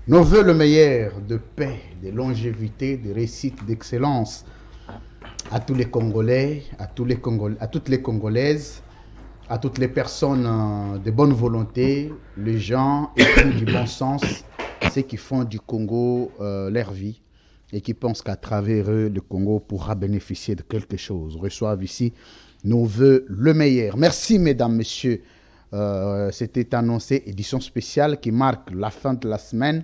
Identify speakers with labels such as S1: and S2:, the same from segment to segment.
S1: Nos voeux le meilleur de paix, de longévité, de réussite, d'excellence à tous les Congolais, à toutes les Congolaises, à toutes les personnes de bonne volonté, les gens épris du bon sens, ceux qui font du Congo leur vie et qui pensent qu'à travers eux, le Congo pourra bénéficier de quelque chose. Reçoivent ici nos voeux le meilleur. Merci mesdames, messieurs. C'était annoncé, édition spéciale qui marque la fin de la semaine,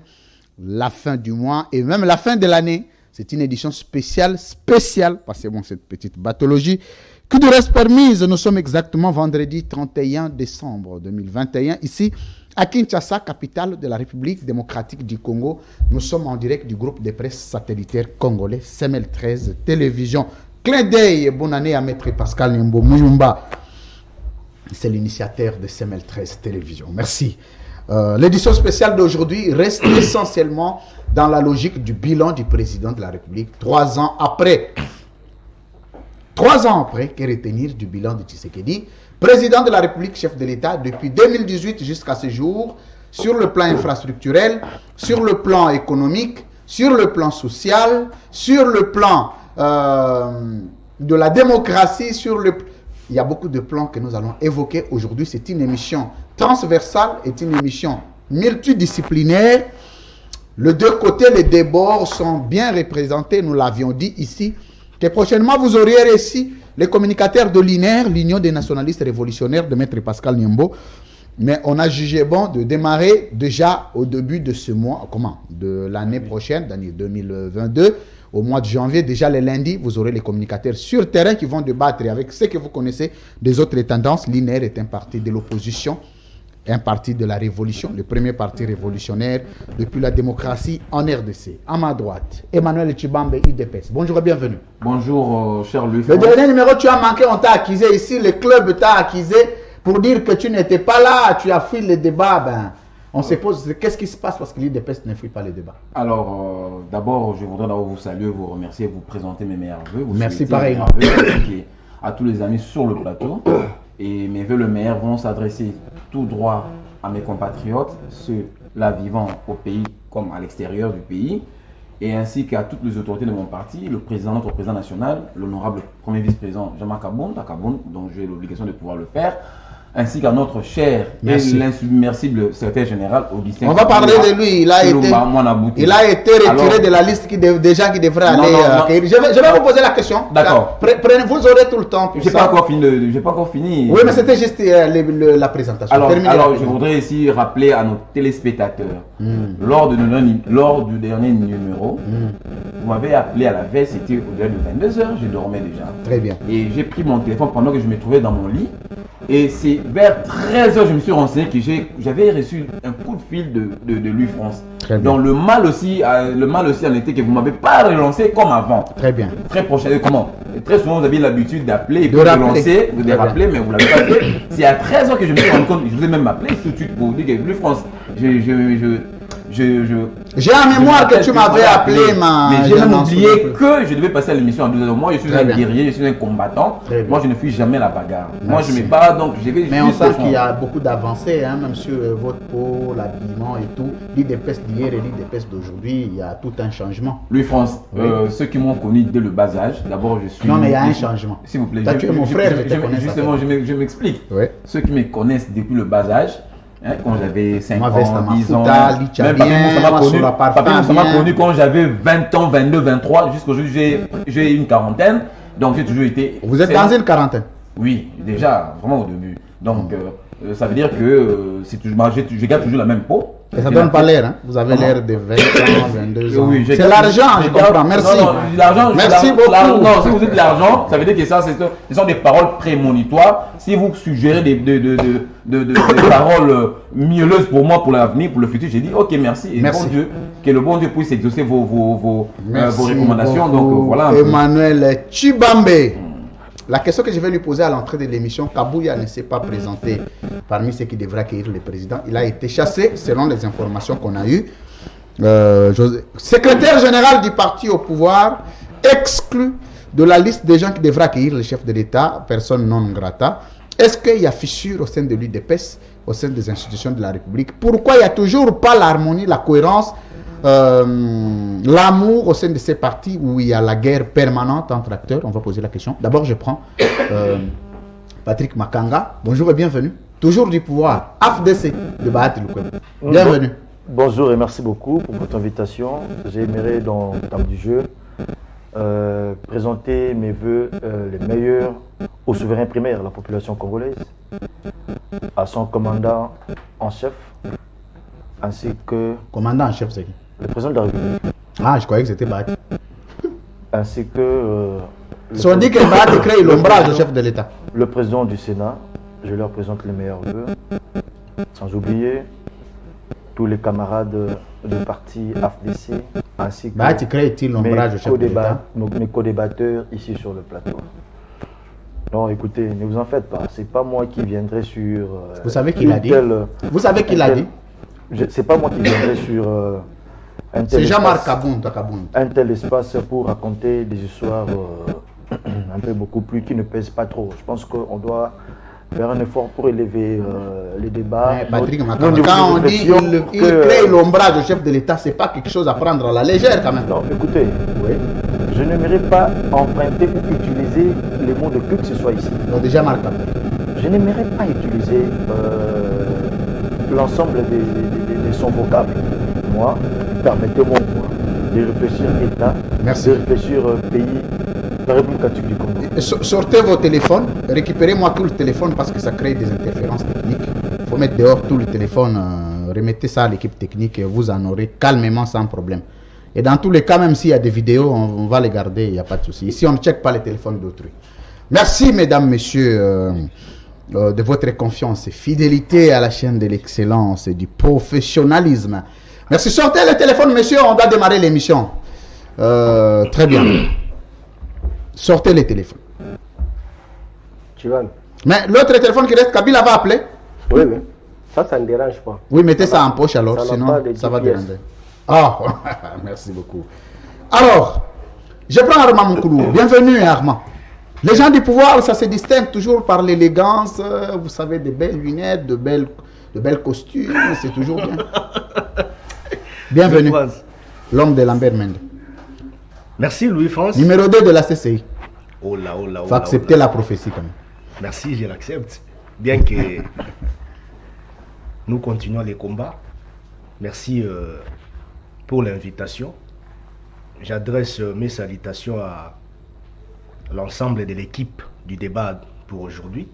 S1: la fin du mois et même la fin de l'année. C'est une édition spéciale, passez-moi cette petite bathologie, qui nous reste permise. Nous sommes exactement vendredi 31 décembre 2021, ici à Kinshasa, capitale de la République démocratique du Congo. Nous sommes en direct du groupe de presse satellitaire congolais, CML 13 Télévision. Clin d'œil et bonne année à Maître Pascal Nyembo Muyumba. C'est l'initiateur de CML 13 Télévision. Merci. L'édition spéciale d'aujourd'hui reste essentiellement dans la logique du bilan du président de la République 3 ans après. 3 ans après, que retenir du bilan de Tshisekedi, président de la République, chef de l'État, depuis 2018 jusqu'à ce jour, sur le plan infrastructurel, sur le plan économique, sur le plan social, sur le plan de la démocratie, il y a beaucoup de plans que nous allons évoquer aujourd'hui. C'est une émission transversale, c'est une émission multidisciplinaire. Les deux côtés, les débords sont bien représentés. Nous l'avions dit ici, que prochainement vous auriez ici les communicateurs de l'INER, l'Union des nationalistes révolutionnaires de Maître Pascal Nyembo. Mais on a jugé bon de démarrer déjà au début de ce mois, de l'année prochaine, d'année 2022. Au mois de janvier, déjà les lundis, vous aurez les communicateurs sur terrain qui vont débattre avec ce que vous connaissez des autres tendances. L'INER est un parti de l'opposition, un parti de la révolution, le premier parti révolutionnaire depuis la démocratie en RDC. À ma droite, Emmanuel Tshibambe, UDPS. Bonjour et bienvenue.
S2: Bonjour, cher Louis.
S1: Le dernier numéro, tu as manqué, on t'a accusé ici, le club t'a accusé pour dire que tu n'étais pas là, tu as fui le débat. On se pose, qu'est-ce qui se passe parce que l'UDPS ne fuit pas les débats?
S2: Alors, d'abord, je voudrais d'abord vous saluer, vous remercier, vous présenter mes meilleurs voeux.
S1: Merci pareil.
S2: À tous les amis sur le plateau. Et mes voeux le meilleur vont s'adresser tout droit à mes compatriotes, ceux-là vivant au pays comme à l'extérieur du pays, et ainsi qu'à toutes les autorités de mon parti, le président, notre président national, l'honorable premier vice-président Jean-Marc Aboun, dont j'ai l'obligation de pouvoir le faire, ainsi qu'à notre cher et l'insubmersible secrétaire général Augustin.
S1: On va parler de lui. Il a été retiré de la liste des gens qui devraient aller. Je vais vous poser la question.
S2: D'accord.
S1: Vous aurez tout le temps.
S2: J'ai pas encore fini.
S1: Oui, mais c'était juste la présentation.
S2: Alors, je voudrais ici rappeler à nos téléspectateurs, lors du dernier numéro, vous m'avez appelé à la veille, c'était au-delà de 22h, je dormais déjà.
S1: Très bien.
S2: Et j'ai pris mon téléphone pendant que je me trouvais dans mon lit. Et c'est vers 13h, je me suis renseigné que j'avais reçu un coup de fil de Louis France. Donc le mal aussi en était que vous ne m'avez pas relancé comme avant.
S1: Très bien.
S2: Très prochainement. Comment? Très souvent, vous avez l'habitude d'appeler et de relancer, vous devez rappeler, mais vous ne l'avez pas fait. C'est à 13h que je me suis rendu compte, je vous ai même appelé tout de suite pour vous dire que Louis France,
S1: j'ai en mémoire que tu m'avais appelé,
S2: mais j'ai même oublié que je devais passer à l'émission en 2 heures. Moi, je suis un guerrier, je suis un combattant. Moi, je ne fuis jamais la bagarre. Moi, je ne me bats, donc je vais.
S1: Mais on sent qu'il y a beaucoup d'avancées, même sur votre peau, l'habillement et tout. L'IDPS d'hier et l'IDPS d'aujourd'hui, il y a tout un changement.
S2: Louis France, ceux qui m'ont connu dès le bas âge, d'abord je suis.
S1: Non, mais il y a un changement.
S2: S'il vous plaît.
S1: Toi, tu es mon frère, je te connais.
S2: Justement, je m'explique. Ceux qui me connaissent depuis le bas âge. Quand j'avais 5 ans, 10 ans, ça m'a connu quand j'avais 20 ans, 22, 23, jusqu'aujourd'hui j'ai une quarantaine, donc j'ai toujours été...
S1: Vous êtes dans une quarantaine?
S2: Oui, déjà, vraiment au début. Donc ça veut dire que je garde toujours la même peau.
S1: Et ça ne donne pas l'air, hein? Vous avez l'air de 20 ans, 22 ans.
S2: Oui,
S1: c'est l'argent, je comprends. Merci.
S2: Merci beaucoup. Non, si vous dites l'argent, ça veut dire que ça, ce sont des paroles prémonitoires. Si vous suggérez des paroles mielleuses pour moi, pour l'avenir, pour le futur, j'ai dit ok, merci. Et
S1: merci.
S2: Bon Dieu, que le bon Dieu puisse exaucer vos recommandations. Donc voilà.
S1: Emmanuel Tshibambe. La question que je vais lui poser à l'entrée de l'émission, Kabouya ne s'est pas présenté parmi ceux qui devraient accueillir le président. Il a été chassé selon les informations qu'on a eues. Secrétaire général du parti au pouvoir, exclu de la liste des gens qui devraient accueillir le chef de l'État, personne non grata. Est-ce qu'il y a fissure au sein de l'UDPS, au sein des institutions de la République? Pourquoi il n'y a toujours pas l'harmonie, la cohérence l'amour au sein de ces partis où il y a la guerre permanente entre acteurs. On va poser la question. D'abord, je prends Patrick Makanga. Bonjour et bienvenue. Toujours du pouvoir. AFDC de Bahati Lukwebo. Bienvenue.
S3: Bonjour et merci beaucoup pour votre invitation. J'aimerais, dans le temps du jeu, présenter mes voeux les meilleurs au souverain primaire, la population congolaise, à son commandant en chef, ainsi que...
S1: Commandant en chef, c'est qui?
S3: Le président de la République.
S1: Ah, je croyais que c'était Bahati.
S3: Ainsi que...
S1: Si on dit que Bahati crée l'ombrage au chef de l'État.
S3: Le président du Sénat, je leur présente les meilleurs voeux, sans oublier tous les camarades du parti AFDC, ainsi que
S1: Bahati crée-t-il l'ombrage au chef de l'État?
S3: mes co-débatteurs ici sur le plateau. Non, écoutez, ne vous en faites pas, c'est pas moi qui viendrai sur...
S1: Vous savez qui l'a dit? Vous savez qui l'a dit?
S3: C'est pas moi qui viendrai sur
S1: c'est Jean-Marc
S3: un tel espace pour raconter des histoires un peu beaucoup plus qui ne pèsent pas trop. Je pense qu'on doit faire un effort pour élever les débats.
S1: Patrick Makanga, quand on dit qu'il crée l'ombrage au chef de l'État, c'est pas quelque chose à prendre à la légère quand même.
S3: Non, écoutez, oui, je n'aimerais pas emprunter ou utiliser les mots de qui que ce soit ici.
S1: Donc déjà Marc.
S3: Je n'aimerais pas utiliser l'ensemble de son vocable. Moi, permettez-moi de réfléchir État,
S1: merci.
S3: De réfléchir pays, la République catholique du Congo.
S1: Sortez vos téléphones, récupérez-moi tout le téléphone parce que ça crée des interférences techniques. Il faut mettre dehors tout le téléphone, remettez ça à l'équipe technique et vous en aurez calmement sans problème. Et dans tous les cas, même s'il y a des vidéos, on va les garder, il n'y a pas de souci. Ici, on ne check pas les téléphones d'autrui. Merci, mesdames, messieurs, de votre confiance et fidélité à la chaîne de l'excellence et du professionnalisme. Merci. Sortez le téléphone, messieurs, on doit démarrer l'émission. Très bien. Sortez les téléphones.
S4: Tu vas.
S1: Mais l'autre téléphone qui reste, Kabila va appeler?
S4: Oui, oui. Ça ne dérange pas.
S1: Oui, mettez ça en poche alors, sinon ça va déranger. Ah, merci beaucoup. Alors, je prends Armand Moukoulou. Bienvenue, Armand. Les gens du pouvoir, ça se distingue toujours par l'élégance, vous savez, des belles lunettes, de belles costumes, c'est toujours bien. Bienvenue, l'homme de Lambert Mende.
S5: Merci Louis-France.
S1: Numéro 2 de la CCI.
S5: Oh là, oh là, oh
S1: faut accepter la prophétie quand même.
S5: Merci, je l'accepte. Bien que nous continuons les combats. Merci pour l'invitation. J'adresse mes salutations à l'ensemble de l'équipe du débat pour aujourd'hui.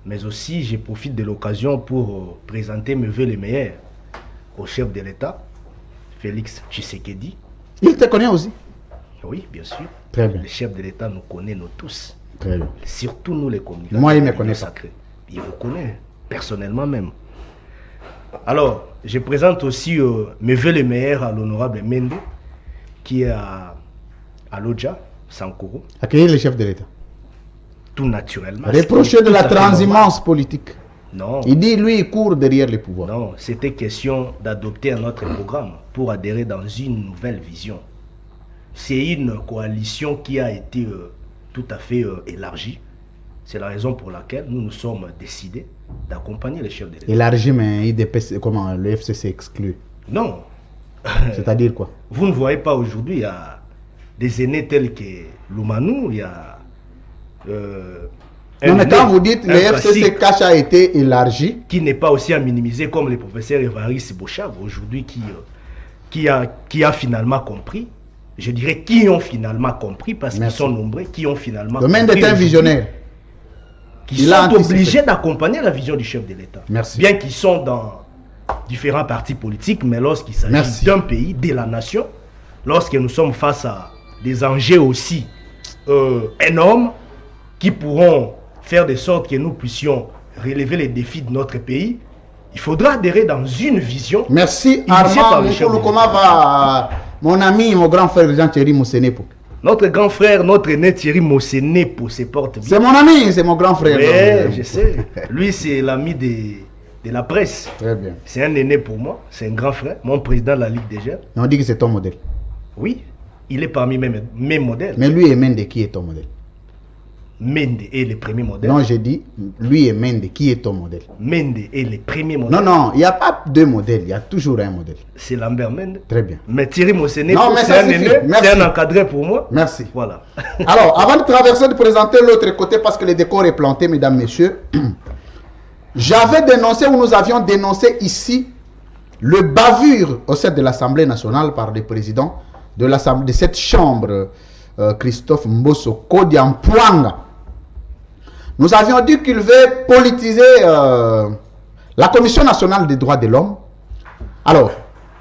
S5: Mais aussi, je profite de l'occasion pour présenter mes vœux les meilleurs au chef de l'État, Félix Tshisekedi.
S1: Il te connaît aussi?
S5: Oui, bien sûr.
S1: Très bien.
S5: Le chef de l'État nous connaît, nous tous.
S1: Très bien.
S5: Surtout nous les communicateurs.
S1: Moi, il me connaît pas.
S5: Il vous connaît, personnellement même. Alors, je présente aussi mes vœux les meilleurs à l'honorable Mende, qui est à Lodja, Sankoro.
S1: Accueillir le chef de l'État.
S5: Tout naturellement.
S1: Reprocher de la transhumance politique.
S5: Non.
S1: Il dit, lui, il court derrière les pouvoirs.
S5: Non, c'était question d'adopter un autre programme pour adhérer dans une nouvelle vision. C'est une coalition qui a été tout à fait élargie. C'est la raison pour laquelle nous nous sommes décidés d'accompagner les chefs de l'État.
S1: Élargi, mais IDP, comment le FCC exclu?
S5: Non.
S1: C'est-à-dire quoi?
S5: Vous ne voyez pas aujourd'hui, il y a des aînés tels que Loumanou, il y a...
S1: non, mais quand vous dites le FCC cash a été élargi,
S5: qui n'est pas aussi à minimiser comme le professeur Évariste Bochab aujourd'hui qui a finalement compris. Je dirais qui ont finalement compris parce qu'ils sont nombreux, qui ont finalement
S1: compris. Le Mende est un visionnaire.
S5: Qui sont obligés d'accompagner la vision du chef de l'État. Bien qu'ils sont dans différents partis politiques, mais lorsqu'il s'agit d'un pays, de la nation, lorsque nous sommes face à des enjeux aussi énormes qui pourront faire de sorte que nous puissions relever les défis de notre pays, il faudra adhérer dans une vision.
S1: Merci Armand Moukoulou. Comment va mon ami, mon grand frère Jean-Thierry Mosenepo?
S5: Notre grand frère, notre aîné Thierry Mosenepo se porte bien.
S1: C'est mon ami, c'est mon grand frère.
S5: Oui, je sais. Lui, c'est l'ami de la presse.
S1: Très bien.
S5: C'est un aîné pour moi, c'est un grand frère, mon président de la Ligue des Jeunes.
S1: On dit que c'est ton modèle.
S5: Oui, il est parmi mes modèles.
S1: Mais lui et Mende, qui est ton modèle?
S5: Mende est le premier modèle.
S1: Non, j'ai dit, lui et Mende, qui est ton modèle?
S5: Mende est le premier modèle.
S1: Non, il n'y a pas deux modèles, il y a toujours un modèle.
S5: C'est Lambert Mende.
S1: Très bien.
S5: Mais Thierry Mosené,
S1: c'est
S5: un encadré pour moi.
S1: Merci.
S5: Voilà.
S1: Alors, avant de traverser, de présenter l'autre côté, parce que le décor est planté, mesdames, messieurs, j'avais dénoncé, ou nous avions dénoncé ici, le bavure au sein de l'Assemblée nationale par le président de cette chambre, Christophe Mbosso Kodiampouanga. Nous avions dit qu'il veut politiser la Commission nationale des droits de l'homme. Alors,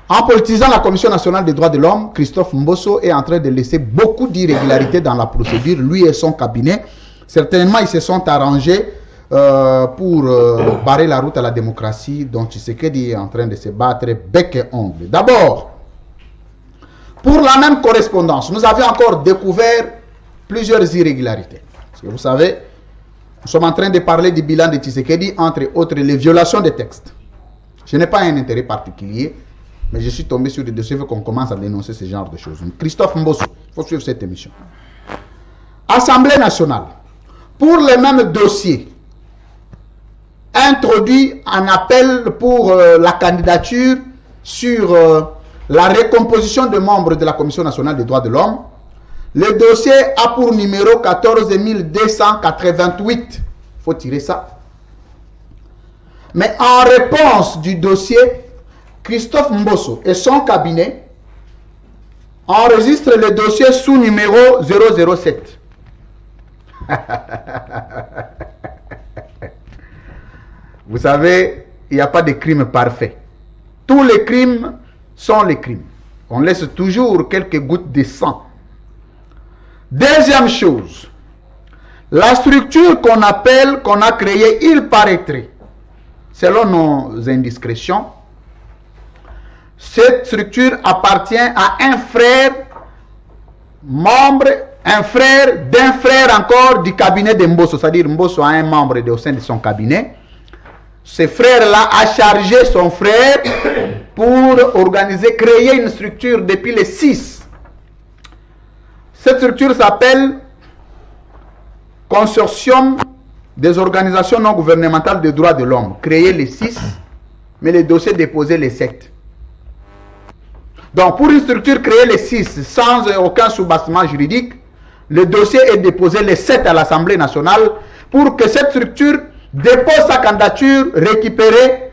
S1: en politisant la Commission nationale des droits de l'homme, Christophe Mbosso est en train de laisser beaucoup d'irrégularités dans la procédure, lui et son cabinet. Certainement, ils se sont arrangés pour barrer la route à la démocratie, dont Tshisekedi est en train de se battre bec et ongle. D'abord, pour la même correspondance, nous avions encore découvert plusieurs irrégularités. Parce que vous savez, nous sommes en train de parler du bilan de Tshisekedi, entre autres les violations des textes. Je n'ai pas un intérêt particulier, mais je suis tombé sur des dossiers qu'on commence à dénoncer ce genre de choses. Christophe Mbosso, il faut suivre cette émission. Assemblée nationale, pour les mêmes dossiers, introduit un appel pour la candidature sur la recomposition de membres de la Commission nationale des droits de l'homme. Le dossier a pour numéro 14288. Il faut tirer ça. Mais en réponse du dossier, Christophe Mbosso et son cabinet enregistrent le dossier sous numéro 007. Vous savez, il n'y a pas de crime parfait. Tous les crimes sont les crimes. On laisse toujours quelques gouttes de sang. Deuxième chose, la structure qu'on a créée, il paraîtrait, selon nos indiscrétions, cette structure appartient à un frère membre, un frère d'un frère encore du cabinet de Mbosso, c'est-à-dire Mbosso a un membre au sein de son cabinet. Ce frère-là a chargé son frère pour créer une structure depuis le 6. Cette structure s'appelle Consortium des organisations non gouvernementales de droits de l'homme, créé le 6, mais le dossier déposé le 7. Donc, pour une structure créée le 6 sans aucun soubassement juridique, le dossier est déposé le 7 à l'Assemblée nationale pour que cette structure dépose sa candidature, récupérer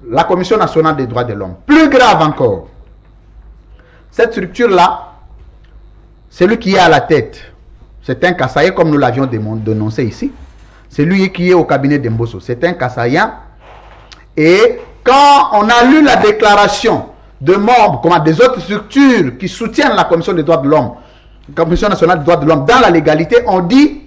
S1: la Commission nationale des droits de l'homme. Plus grave encore, cette structure-là, celui qui est à la tête, c'est un Kassaïen, comme nous l'avions dénoncé ici. C'est lui qui est au cabinet de Mbosso. C'est un Kassaïen. Et quand on a lu la déclaration de membres, des autres structures qui soutiennent la Commission des droits de l'homme, la Commission nationale des droits de l'homme, dans la légalité, on dit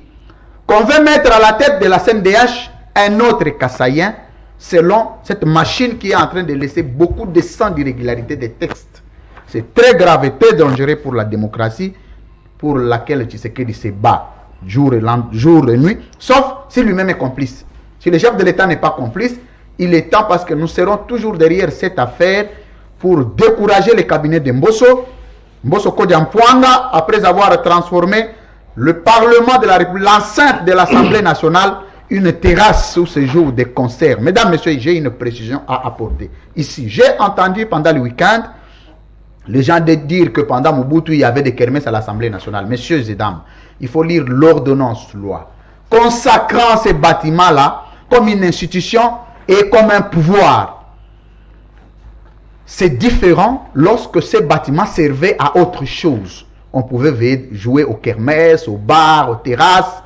S1: qu'on veut mettre à la tête de la CNDH un autre Kassaïen, selon cette machine qui est en train de laisser beaucoup de sang d'irrégularité des textes. C'est très grave et très dangereux pour la démocratie, pour laquelle Tshisekedi se bat jour et nuit, sauf si lui-même est complice. Si le chef de l'État n'est pas complice, il est temps, parce que nous serons toujours derrière cette affaire pour décourager le cabinet de Mbosso Kodiampouanga, après avoir transformé le Parlement de la République, l'enceinte de l'Assemblée nationale, une terrasse où se jouent des concerts. Mesdames, messieurs, j'ai une précision à apporter. Ici, j'ai entendu pendant le week-end les gens dire que pendant Mobutu, il y avait des kermesses à l'Assemblée nationale. Messieurs et dames, il faut lire l'ordonnance loi consacrant ces bâtiments-là comme une institution et comme un pouvoir. C'est différent lorsque ces bâtiments servaient à autre chose. On pouvait jouer aux kermesses, aux bars, aux terrasses.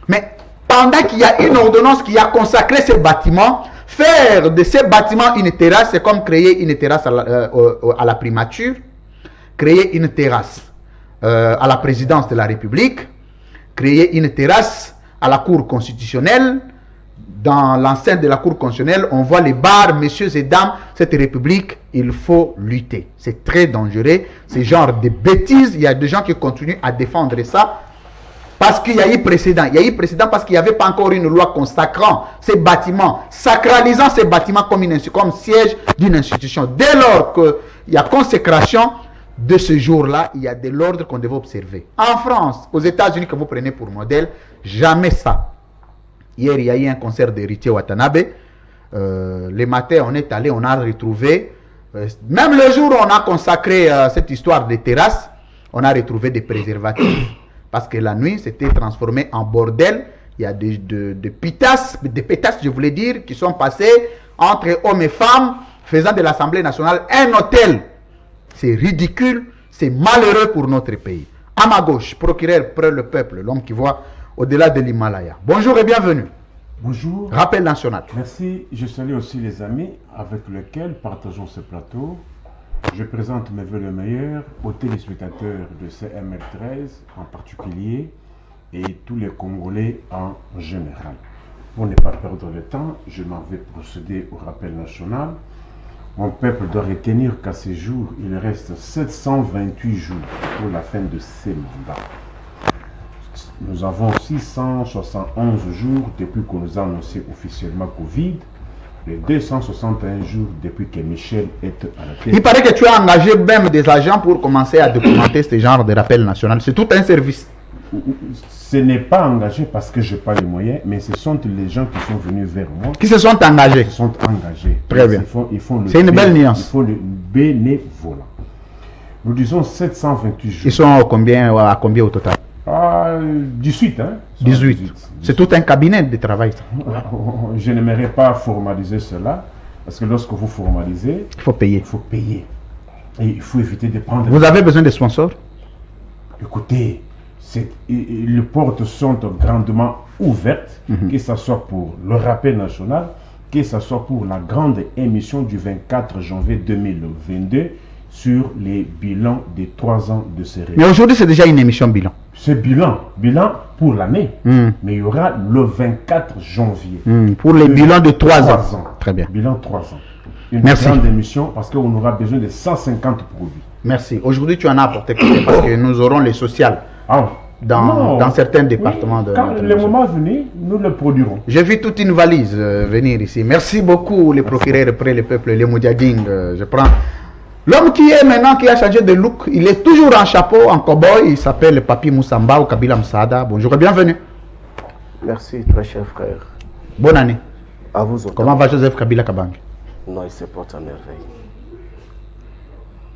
S1: Mais pendant qu'il y a une ordonnance qui a consacré ces bâtiments, faire de ces bâtiments une terrasse, c'est comme créer une terrasse à la primature, créer une terrasse à la présidence de la République, créer une terrasse à la Cour constitutionnelle. Dans l'enceinte de la Cour constitutionnelle, on voit les bars, messieurs et dames, cette République, il faut lutter. C'est très dangereux, ce genre de bêtises. Il y a des gens qui continuent à défendre ça parce qu'il y a eu précédent. Il y a eu précédent parce qu'il n'y avait pas encore une loi consacrant ces bâtiments, sacralisant ces bâtiments comme siège d'une institution. Dès lors qu'il y a consécration de ce jour-là, il y a de l'ordre qu'on devait observer. En France, aux États-Unis, que vous prenez pour modèle, jamais ça. Hier, il y a eu un concert d'Héritier Watanabe. Le matin, on est allé, on a retrouvé, même le jour où on a consacré cette histoire de terrasse, on a retrouvé des préservatifs. Parce que la nuit, c'était transformé en bordel. Il y a des pétasses, je voulais dire, qui sont passés entre hommes et femmes, faisant de l'Assemblée nationale un hôtel. C'est ridicule, c'est malheureux pour notre pays. À ma gauche, procureur près le peuple, l'homme qui voit au-delà de l'Himalaya. Bonjour et bienvenue.
S6: Bonjour.
S1: Rappel national.
S6: Merci. Je salue aussi les amis avec lesquels partageons ce plateau. Je présente mes vœux le meilleur aux téléspectateurs de CML13 en particulier et tous les Congolais en général. Pour ne pas perdre le temps, je m'en vais procéder au rappel national. Mon peuple doit retenir qu'à ce jour, il reste 728 jours pour la fin de ces mandats. Nous avons 671 jours depuis qu'on nous a annoncé officiellement Covid, et 261 jours depuis que Michel est à la tête.
S1: Il paraît que tu as engagé même des agents pour commencer à documenter ce genre de rappel national. C'est tout un service.
S6: Ce n'est pas engagé parce que je n'ai pas les moyens, mais ce sont les gens qui sont venus vers moi.
S1: Qui se sont engagés.
S6: Qui se sont engagés.
S1: Très bien.
S6: C'est
S1: une belle nuance.
S6: Il faut le bénévolat. Nous disons 728 jours.
S1: Ils sont à combien au total?
S6: 18, hein?
S1: 18. C'est tout un cabinet de travail. Ça.
S6: Je n'aimerais pas formaliser cela, parce que lorsque vous formalisez,
S1: il faut payer.
S6: Il faut payer. Et il faut éviter de prendre...
S1: Vous avez besoin de sponsors?
S6: Écoutez, les portes sont grandement ouvertes, que ce soit pour le rappel national, que ce soit pour la grande émission du 24 janvier 2022 sur les bilans des 3 ans de ces régions.
S1: Mais aujourd'hui, c'est déjà une émission bilan.
S6: C'est bilan pour l'année, mais il y aura le 24 janvier.
S1: Pour les bilans de 3 ans. Très bien.
S6: Bilan 3 ans. Une grande émission parce qu'on aura besoin de 150 produits.
S1: Merci. Aujourd'hui, tu en as apporté parce que nous aurons les sociales dans certains départements.
S6: Quand le moment venu, nous le produirons.
S1: J'ai vu toute une valise venir ici. Merci beaucoup, les procureurs près le peuple, les Moudjading. Je prends. L'homme qui est maintenant, qui a changé de look, il est toujours en chapeau, en cow-boy. Il s'appelle Papi Moussamba ou Kabila Msada. Bonjour et bienvenue.
S4: Merci, très cher frère.
S1: Bonne année.
S4: À vous autres.
S1: Comment va Joseph Kabila Kabang?
S4: Non, il se porte à merveille.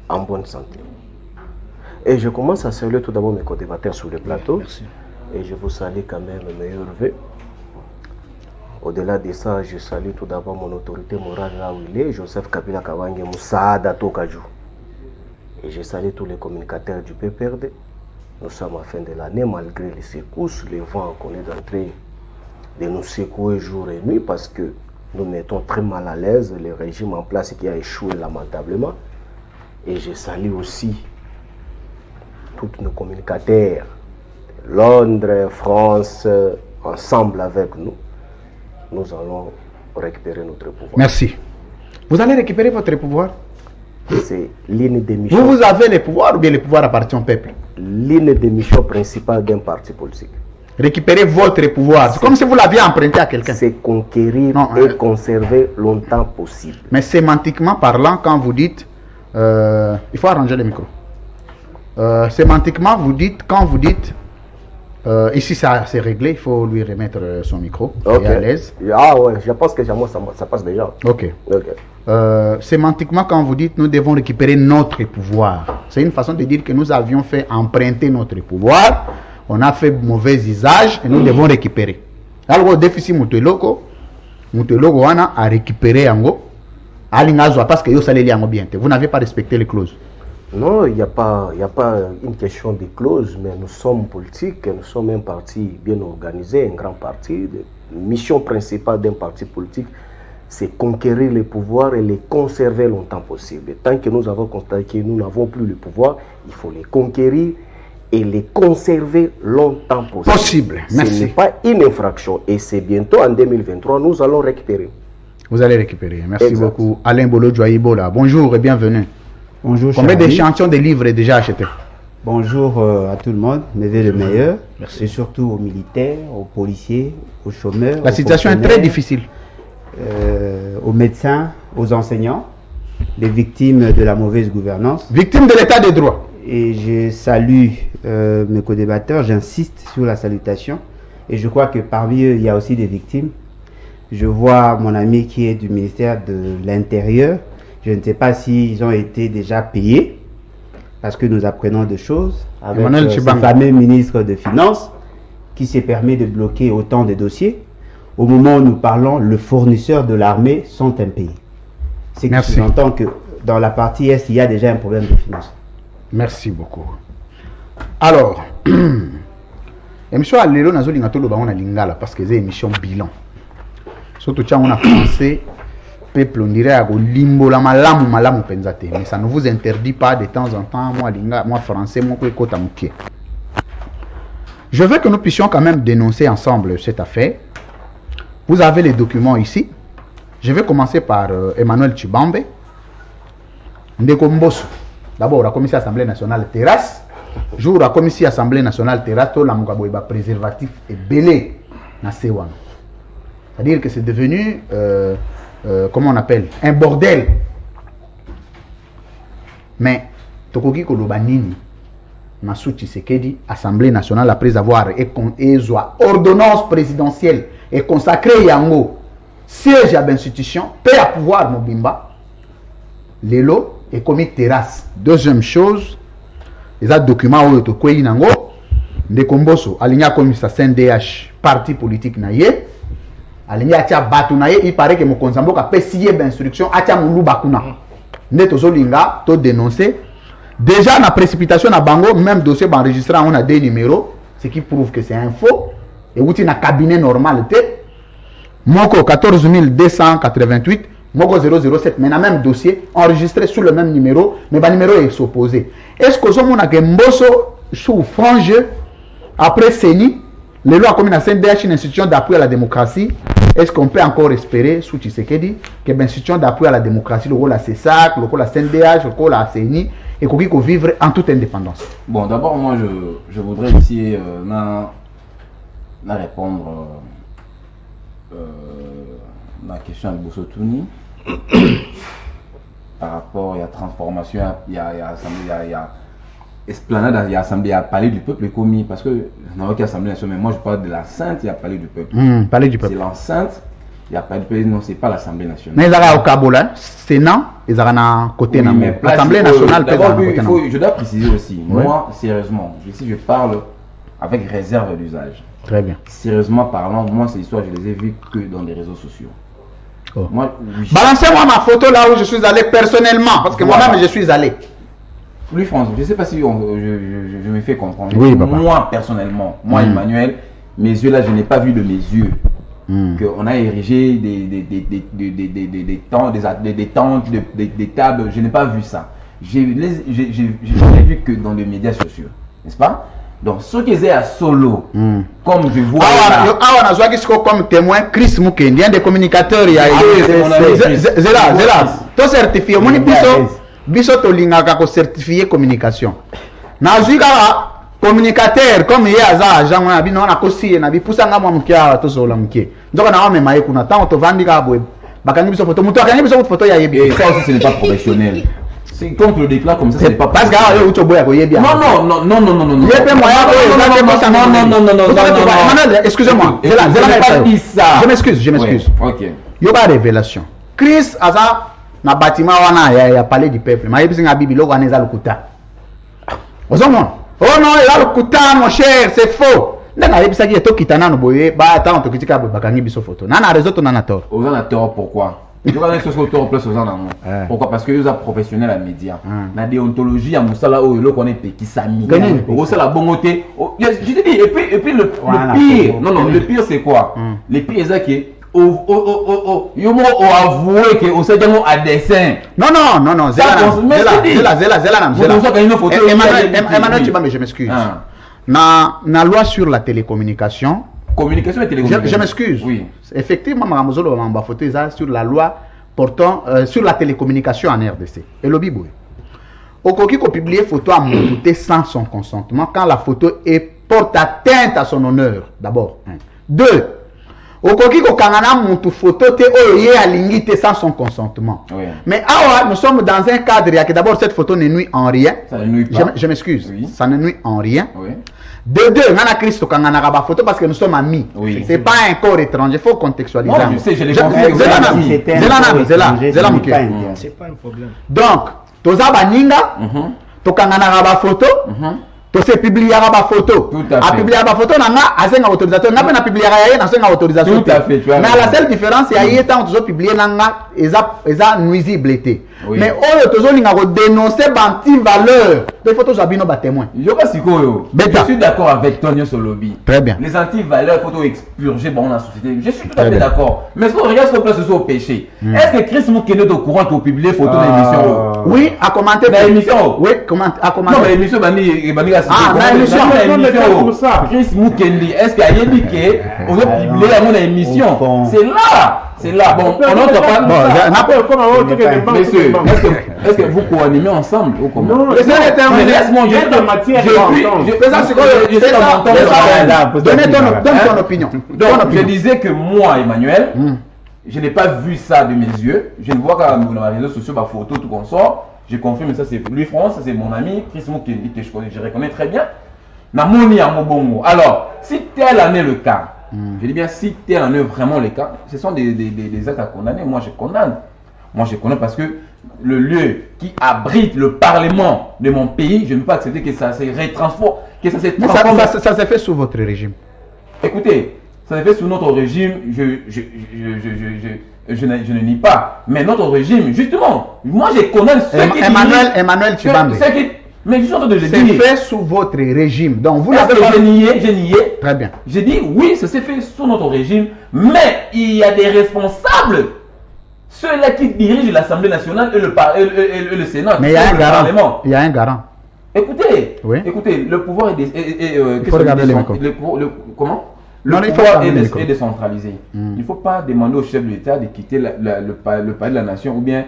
S4: En bonne santé. Et je commence à saluer tout d'abord mes co-débatteurs sur le plateau.
S1: Merci.
S4: Et je vous salue quand même mes meilleurs vœux. Au-delà de ça, je salue tout d'abord mon autorité morale là où il est, Joseph Kabila Kabange Moussada Tokaju. Et je salue tous les communicateurs du PPRD. Nous sommes à la fin de l'année, malgré les secousses, les vents qu'on est en train de nous secouer jour et nuit, parce que nous mettons très mal à l'aise le régime en place qui a échoué lamentablement. Et je salue aussi tous nos communicateurs, Londres, France, ensemble avec nous. Nous allons récupérer notre pouvoir.
S1: Merci. Vous allez récupérer votre pouvoir?
S4: C'est l'une des missions.
S1: Vous avez le pouvoir ou bien le pouvoir appartient au peuple?
S4: L'une des missions principales d'un parti politique.
S1: Récupérer votre pouvoir. C'est comme si vous l'aviez emprunté à quelqu'un.
S4: C'est conquérir et conserver longtemps possible.
S1: Mais sémantiquement parlant, quand vous dites... il faut arranger le micro. Sémantiquement, quand vous dites... ici, ça c'est réglé, il faut lui remettre son micro. Il est à l'aise.
S4: Ah ouais, je pense que ça passe déjà.
S1: Ok. Sémantiquement, quand vous dites nous devons récupérer notre pouvoir, c'est une façon de dire que nous avions fait emprunter notre pouvoir, on a fait mauvais usage et nous devons récupérer. Alors, le déficit Mouteloko a récupéré Ango, parce que vous n'avez pas respecté les clauses.
S4: Non, il n'y a pas une question de clause, mais nous sommes politiques, nous sommes un parti bien organisé, un grand parti. La mission principale d'un parti politique, c'est conquérir les pouvoirs et les conserver longtemps possible. Et tant que nous avons constaté que nous n'avons plus le pouvoir, il faut les conquérir et les conserver longtemps possible.
S1: Merci.
S4: Ce n'est pas une infraction et c'est bientôt en 2023, nous allons récupérer.
S1: Vous allez récupérer. Merci beaucoup. Alain Bolo Joaïbola, bonjour et bienvenue.
S7: Bonjour.
S1: Combien d'échantillons de livres déjà achetés?
S7: Bonjour à tout le monde, mes vœux le meilleur. Merci. Et surtout aux militaires, aux policiers, aux chômeurs.
S1: La situation est très difficile.
S7: Aux médecins, aux enseignants. des victimes de la mauvaise gouvernance.
S1: Victimes de l'état de droit.
S7: Et je salue mes co-débatteurs, j'insiste sur la salutation. Et je crois que parmi eux, il y a aussi des victimes. Je vois mon ami qui est du ministère de l'Intérieur. Je ne sais pas s'ils ont été déjà payés, parce que nous apprenons des choses avec ce fameux ministre de Finances qui s'est permis de bloquer autant de dossiers. Au moment où nous parlons, le fournisseur de l'armée sont impayés. C'est que j'entends que dans la partie Est, il y a déjà un problème de finances.
S1: Merci beaucoup. Alors, émission à l'élo, nous avons lingala parce que c'est émission bilan. Surtout quand on a français, peuple on dirait à limbo la malamu penzate, mais ça ne vous interdit pas de temps en temps moi français moi kota muké. Je veux que nous puissions quand même dénoncer ensemble cette affaire. Vous avez les documents ici. Je vais commencer par Emmanuel Tshibambe. Ndeko Mbosso. D'abord, la commission Assemblée nationale terrasse. Jour la commission Assemblée nationale terrasse, tout la mugaboiba préservatif et belé na sewan. C'est-à-dire que c'est devenu, comment on appelle, un bordel. Mais, Tokogi Kolobanini, Massou Tshisekedi, Assemblée nationale, après avoir ordonnance présidentielle et consacré Yango, siège à l'institution, paix à pouvoir Mobimba, Lelo et commis terrasse. Deuxième chose, les documents où tu as nango, de Komboso, aligné comme ça CNDH, parti politique naïe, aligné à Batu naïe, il paraît que mon consambo a payé d'instruction à Moulou Bakuna. Neto Zolinga, to dénoncé. Déjà, la précipitation à Bango, même dossier enregistré, on a des numéros, ce qui prouve que c'est un faux. Et où il y a un cabinet normal, Moko 14 288, Moko 007, mais dans le même dossier, enregistré sous le même numéro, mais le numéro est opposé. Est-ce que vous avez un Mbosso sous frange, après CENI, les lois comme la CNDH, une institution d'appui à la démocratie, est-ce qu'on peut encore espérer, sous Tshisekedi, que l'institution d'appui à la démocratie, le rôle la CESAC, le rôle la CNDH, le rôle la CENI, et qu'on puisse vivre en toute indépendance?
S2: Bon, d'abord, moi, je voudrais ici répondre la question de Bossotouni par rapport à la transformation, il y a esplanade, il y a assemblée, il y a palais du peuple commis, parce que dans aucune assemblée nationale, mais moi je parle de l'enceinte, il y a palais du peuple.
S1: Palais du peuple.
S2: C'est l'enceinte, il y a palais du peuple, non, c'est pas l'assemblée nationale.
S1: Mais il y a au Kabola, Sénat, ils ont un côté. L'assemblée nationale,
S2: je dois préciser aussi, moi, sérieusement, ici je parle avec réserve d'usage.
S1: Très bien.
S2: Sérieusement parlant, moi ces histoires, je les ai vues que dans les réseaux sociaux.
S1: Oh. Balancez-moi ma photo là où je suis allé personnellement, parce que moi-même je suis allé.
S2: Oui, François, je ne sais pas si je me fais comprendre.
S1: Oui, papa.
S2: Moi, personnellement, moi, Emmanuel, mes yeux là, je n'ai pas vu de mes yeux qu'on a érigé des tentes, des tables, je n'ai pas vu ça. Je n'ai vu que dans les médias sociaux, n'est-ce pas? Donc, ce qui est à Solo, comme je vois.
S1: Ah, on a joué comme témoin Chris Mukendi, un des communicateurs. Zéla, tout certifié. Mon biso to lingaka ko certifié communication. Na zuika communicateur comme il y a za agent na bi na ko si na bi pusanga mo mkia to so la mkie. Ndoko na wame maye kuna tant to vandika boy. Bakangi biso photo muto akangi biso photo ya yebi.
S2: Ça aussi ce n'est pas professionnel. C'est quand tu le déclares comme ça, c'est pas
S1: parce que yo ucho boya ko yebi.
S2: Non.
S1: Yebi moya ko non. Excusez-moi. Je m'excuse.
S2: OK.
S1: Yo ba révélation. Chris aza na bâtiment wana ya palais du peuple. Ma yebi singa bibi loko aneza lukuta. Ozomon. Oh non, il a le kuta mon cher, c'est faux. Nana yebi saki to kitana no boye ba ata on to kitika bakangi biso photo. Nana réseau to nana tort.
S2: Ozana tort pourquoi? Je connais ce que tort plus ozana non. Pourquoi? Parce que ils sont professionnels à médias. La déontologie à musala o lo connaît qui sami. O ça la bongoté. Je te dis et puis le pire. Non, le pire c'est quoi? Le pire c'est que Yomo a avoué que on s'est dit à dessin.
S1: Non. Emmanuel Tshibambe, je m'excuse. Na loi sur la télécommunication.
S2: Communication et télécommunication.
S1: Je m'excuse.
S2: Oui.
S1: Effectivement, Maramozolo m'a photo sur la loi portant sur la télécommunication en RDC. Et le biboué. Okoki ko publier photo à monter sans son consentement quand la photo porte atteinte à son honneur. D'abord. 2. okoki kokangana mutu photo te oyo ye alingi te sans son consentement.
S2: Oui.
S1: Mais awa nous sommes dans un cadre que d'abord cette photo ne nuit en rien.
S2: Ça ne nuit pas.
S1: Je m'excuse.
S2: Oui.
S1: Ça ne nuit en rien.
S2: Oui.
S1: De deux, nana Christo kangana ba photo parce que nous sommes amis.
S2: Oui.
S1: C'est pas un corps étranger, il faut contextualiser.
S2: Non, je sais, je l'ai compris.
S5: C'est pas un problème.
S1: Donc, toza baninga, tokangana ba photo. To se publiera ba photo.
S2: Tout à fait.
S1: A publier ba photo nanga asenga autorisateur. Nga na publiera ya na senga autorisation.
S2: Tout à fait.
S1: Mais la seule différence c'est aye tant to publier nanga eza nuisible été.
S2: Oui.
S1: Mais oyo tozo linga ko dénoncer banti valeur. Les photos abino ba témoin.
S2: Yoka Sikoyo, je suis d'accord avec Tonio Solobi.
S1: Très bien.
S2: Les anti-valeurs, il faut expurger dans la société. Je suis tout à fait d'accord. Mais est-ce qu'on regarde ce qu'on place au péché? Est-ce que Chris Moukene est au courant pour publier photos d'émission?
S1: Oui, à commenter.
S2: Dans l'émission.
S1: Oui, à commenter.
S2: Non, mais l'émission,
S1: l'émission.
S2: Chris Moukene, est-ce qu'il y a dit qu'on veut publier à mon émission? C'est là. C'est là. Bon, on n'entend pas. Messieurs, est-ce que vous co-animez ensemble ou comment?
S1: Non, laisse-moi
S2: donne
S1: ton opinion.
S2: Donc, je disais que moi, Emmanuel, je n'ai pas vu ça de mes yeux. Je ne vois qu'à dans les réseaux sociaux, ma photo, tout qu'on sort. Je confirme, ça c'est Louis France, c'est mon ami, Chris Moukeni, que je reconnais très bien. Namoni à Mobongo. Alors, si tel en est le cas, je dis bien si tel en est vraiment le cas, ce sont des actes à condamner. Moi, je condamne. Moi, je condamne parce que le lieu qui abrite le parlement de mon pays, je ne peux pas accepter que ça se retransforme, que ça se transforme.
S1: Ça s'est fait sous votre régime.
S2: Écoutez, ça s'est fait sous notre régime, je ne nie pas. Mais notre régime, justement, moi je condamne ceux qui
S1: Emmanuel Tshibambe.
S2: Mais je suis en train de le dire.
S1: C'est fait sous votre régime. Donc vous
S2: l'avez pas... J'ai nié.
S1: Très bien.
S2: J'ai dit oui, ça s'est fait sous notre régime, mais il y a des responsables. Ceux-là qui dirigent l'Assemblée nationale et le Sénat.
S1: Mais il y a un garant. Parlement. Il y a un garant.
S2: Écoutez,
S1: oui.
S2: Écoutez, le pouvoir est
S1: il faut regarder les
S2: comment? Le pouvoir est décentralisé. Il ne faut pas demander au chef de l'État de quitter le palais de la nation ou bien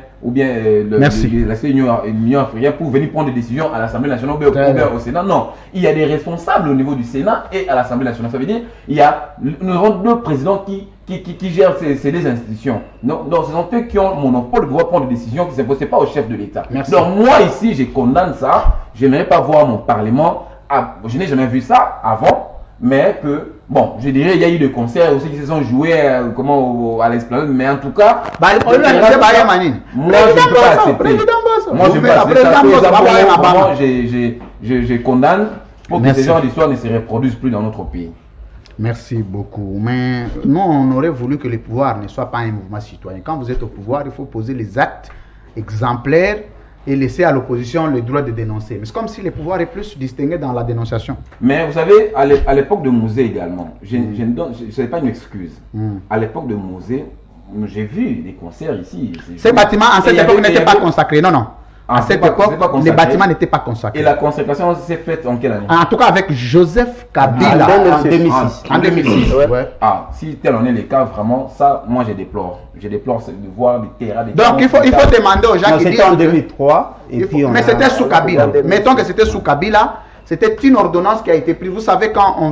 S2: l'Union africaine pour venir prendre des décisions à l'Assemblée nationale ou bien au Sénat. Non, il y a des responsables au niveau du Sénat et à l'Assemblée nationale. Ça veut dire nous avons deux présidents qui gèrent ces deux institutions. Donc, ce sont eux qui ont le monopole de pouvoir prendre des décisions qui ne s'imposent pas au chef de l'État. Donc moi ici, je condamne ça. Je n'aimerais pas voir mon Parlement. Je n'ai jamais vu ça avant. Mais que, bon, je dirais, il y a eu des concerts aussi qui se sont joués à l'esplanade, mais en tout cas, moi je ne peux pas accepter. Moi je ne peux pas accepter. Je condamne pour que ces genres d'histoires ne se reproduisent plus dans notre pays.
S1: Merci beaucoup. Mais nous, on aurait voulu que le pouvoir ne soit pas un mouvement citoyen. Quand vous êtes au pouvoir, il faut poser les actes exemplaires et laisser à l'opposition le droit de dénoncer. Mais c'est comme si le pouvoir est plus distingué dans la dénonciation.
S2: Mais vous savez, à l'époque de Mouzé également, ce n'est pas une excuse. À l'époque de Mouzé, j'ai vu des concerts ici.
S1: Ces bâtiments, en cette époque, n'étaient pas consacrés. Non, non. À cette époque, les bâtiments n'étaient pas consacrés.
S2: Et la consécration s'est faite en quelle année?
S1: En tout cas, avec Joseph Kabila.
S3: En 2006.
S1: En 2006.
S2: Ouais. Ah, si tel en est le cas, vraiment, ça, moi, je déplore. Je déplore de voir des terrains.
S1: Donc, il faut demander aux gens qui disent.
S7: C'était en 2003.
S1: Mais c'était sous Kabila. Mettons que c'était sous Kabila. C'était une ordonnance qui a été prise. Vous savez, quand on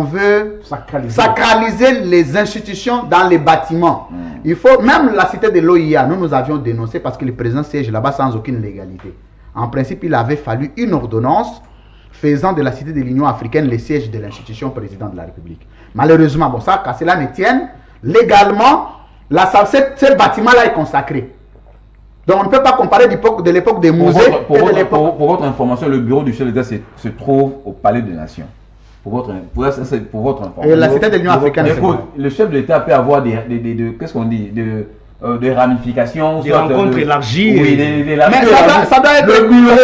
S1: veut sacraliser les institutions dans les bâtiments. Il faut, même la cité de l'OIA, nous avions dénoncé parce que le président siège là-bas sans aucune légalité. En principe, il avait fallu une ordonnance faisant de la cité de l'Union africaine le siège de l'institution président de la République. Malheureusement, bon, ça, qu'à cela ne tienne, légalement, ce bâtiment-là est consacré. Donc on ne peut pas comparer de l'époque des musées.
S2: Pour votre information, le bureau du chef d'État se trouve au Palais des Nations. Pour votre information.
S1: Et la cité de l'Union africaine.
S2: Écoute, le chef de l'État peut avoir qu'est-ce qu'on dit, des ramifications,
S5: des rencontres élargies.
S2: Oui,
S1: mais ça doit être
S2: le bureau.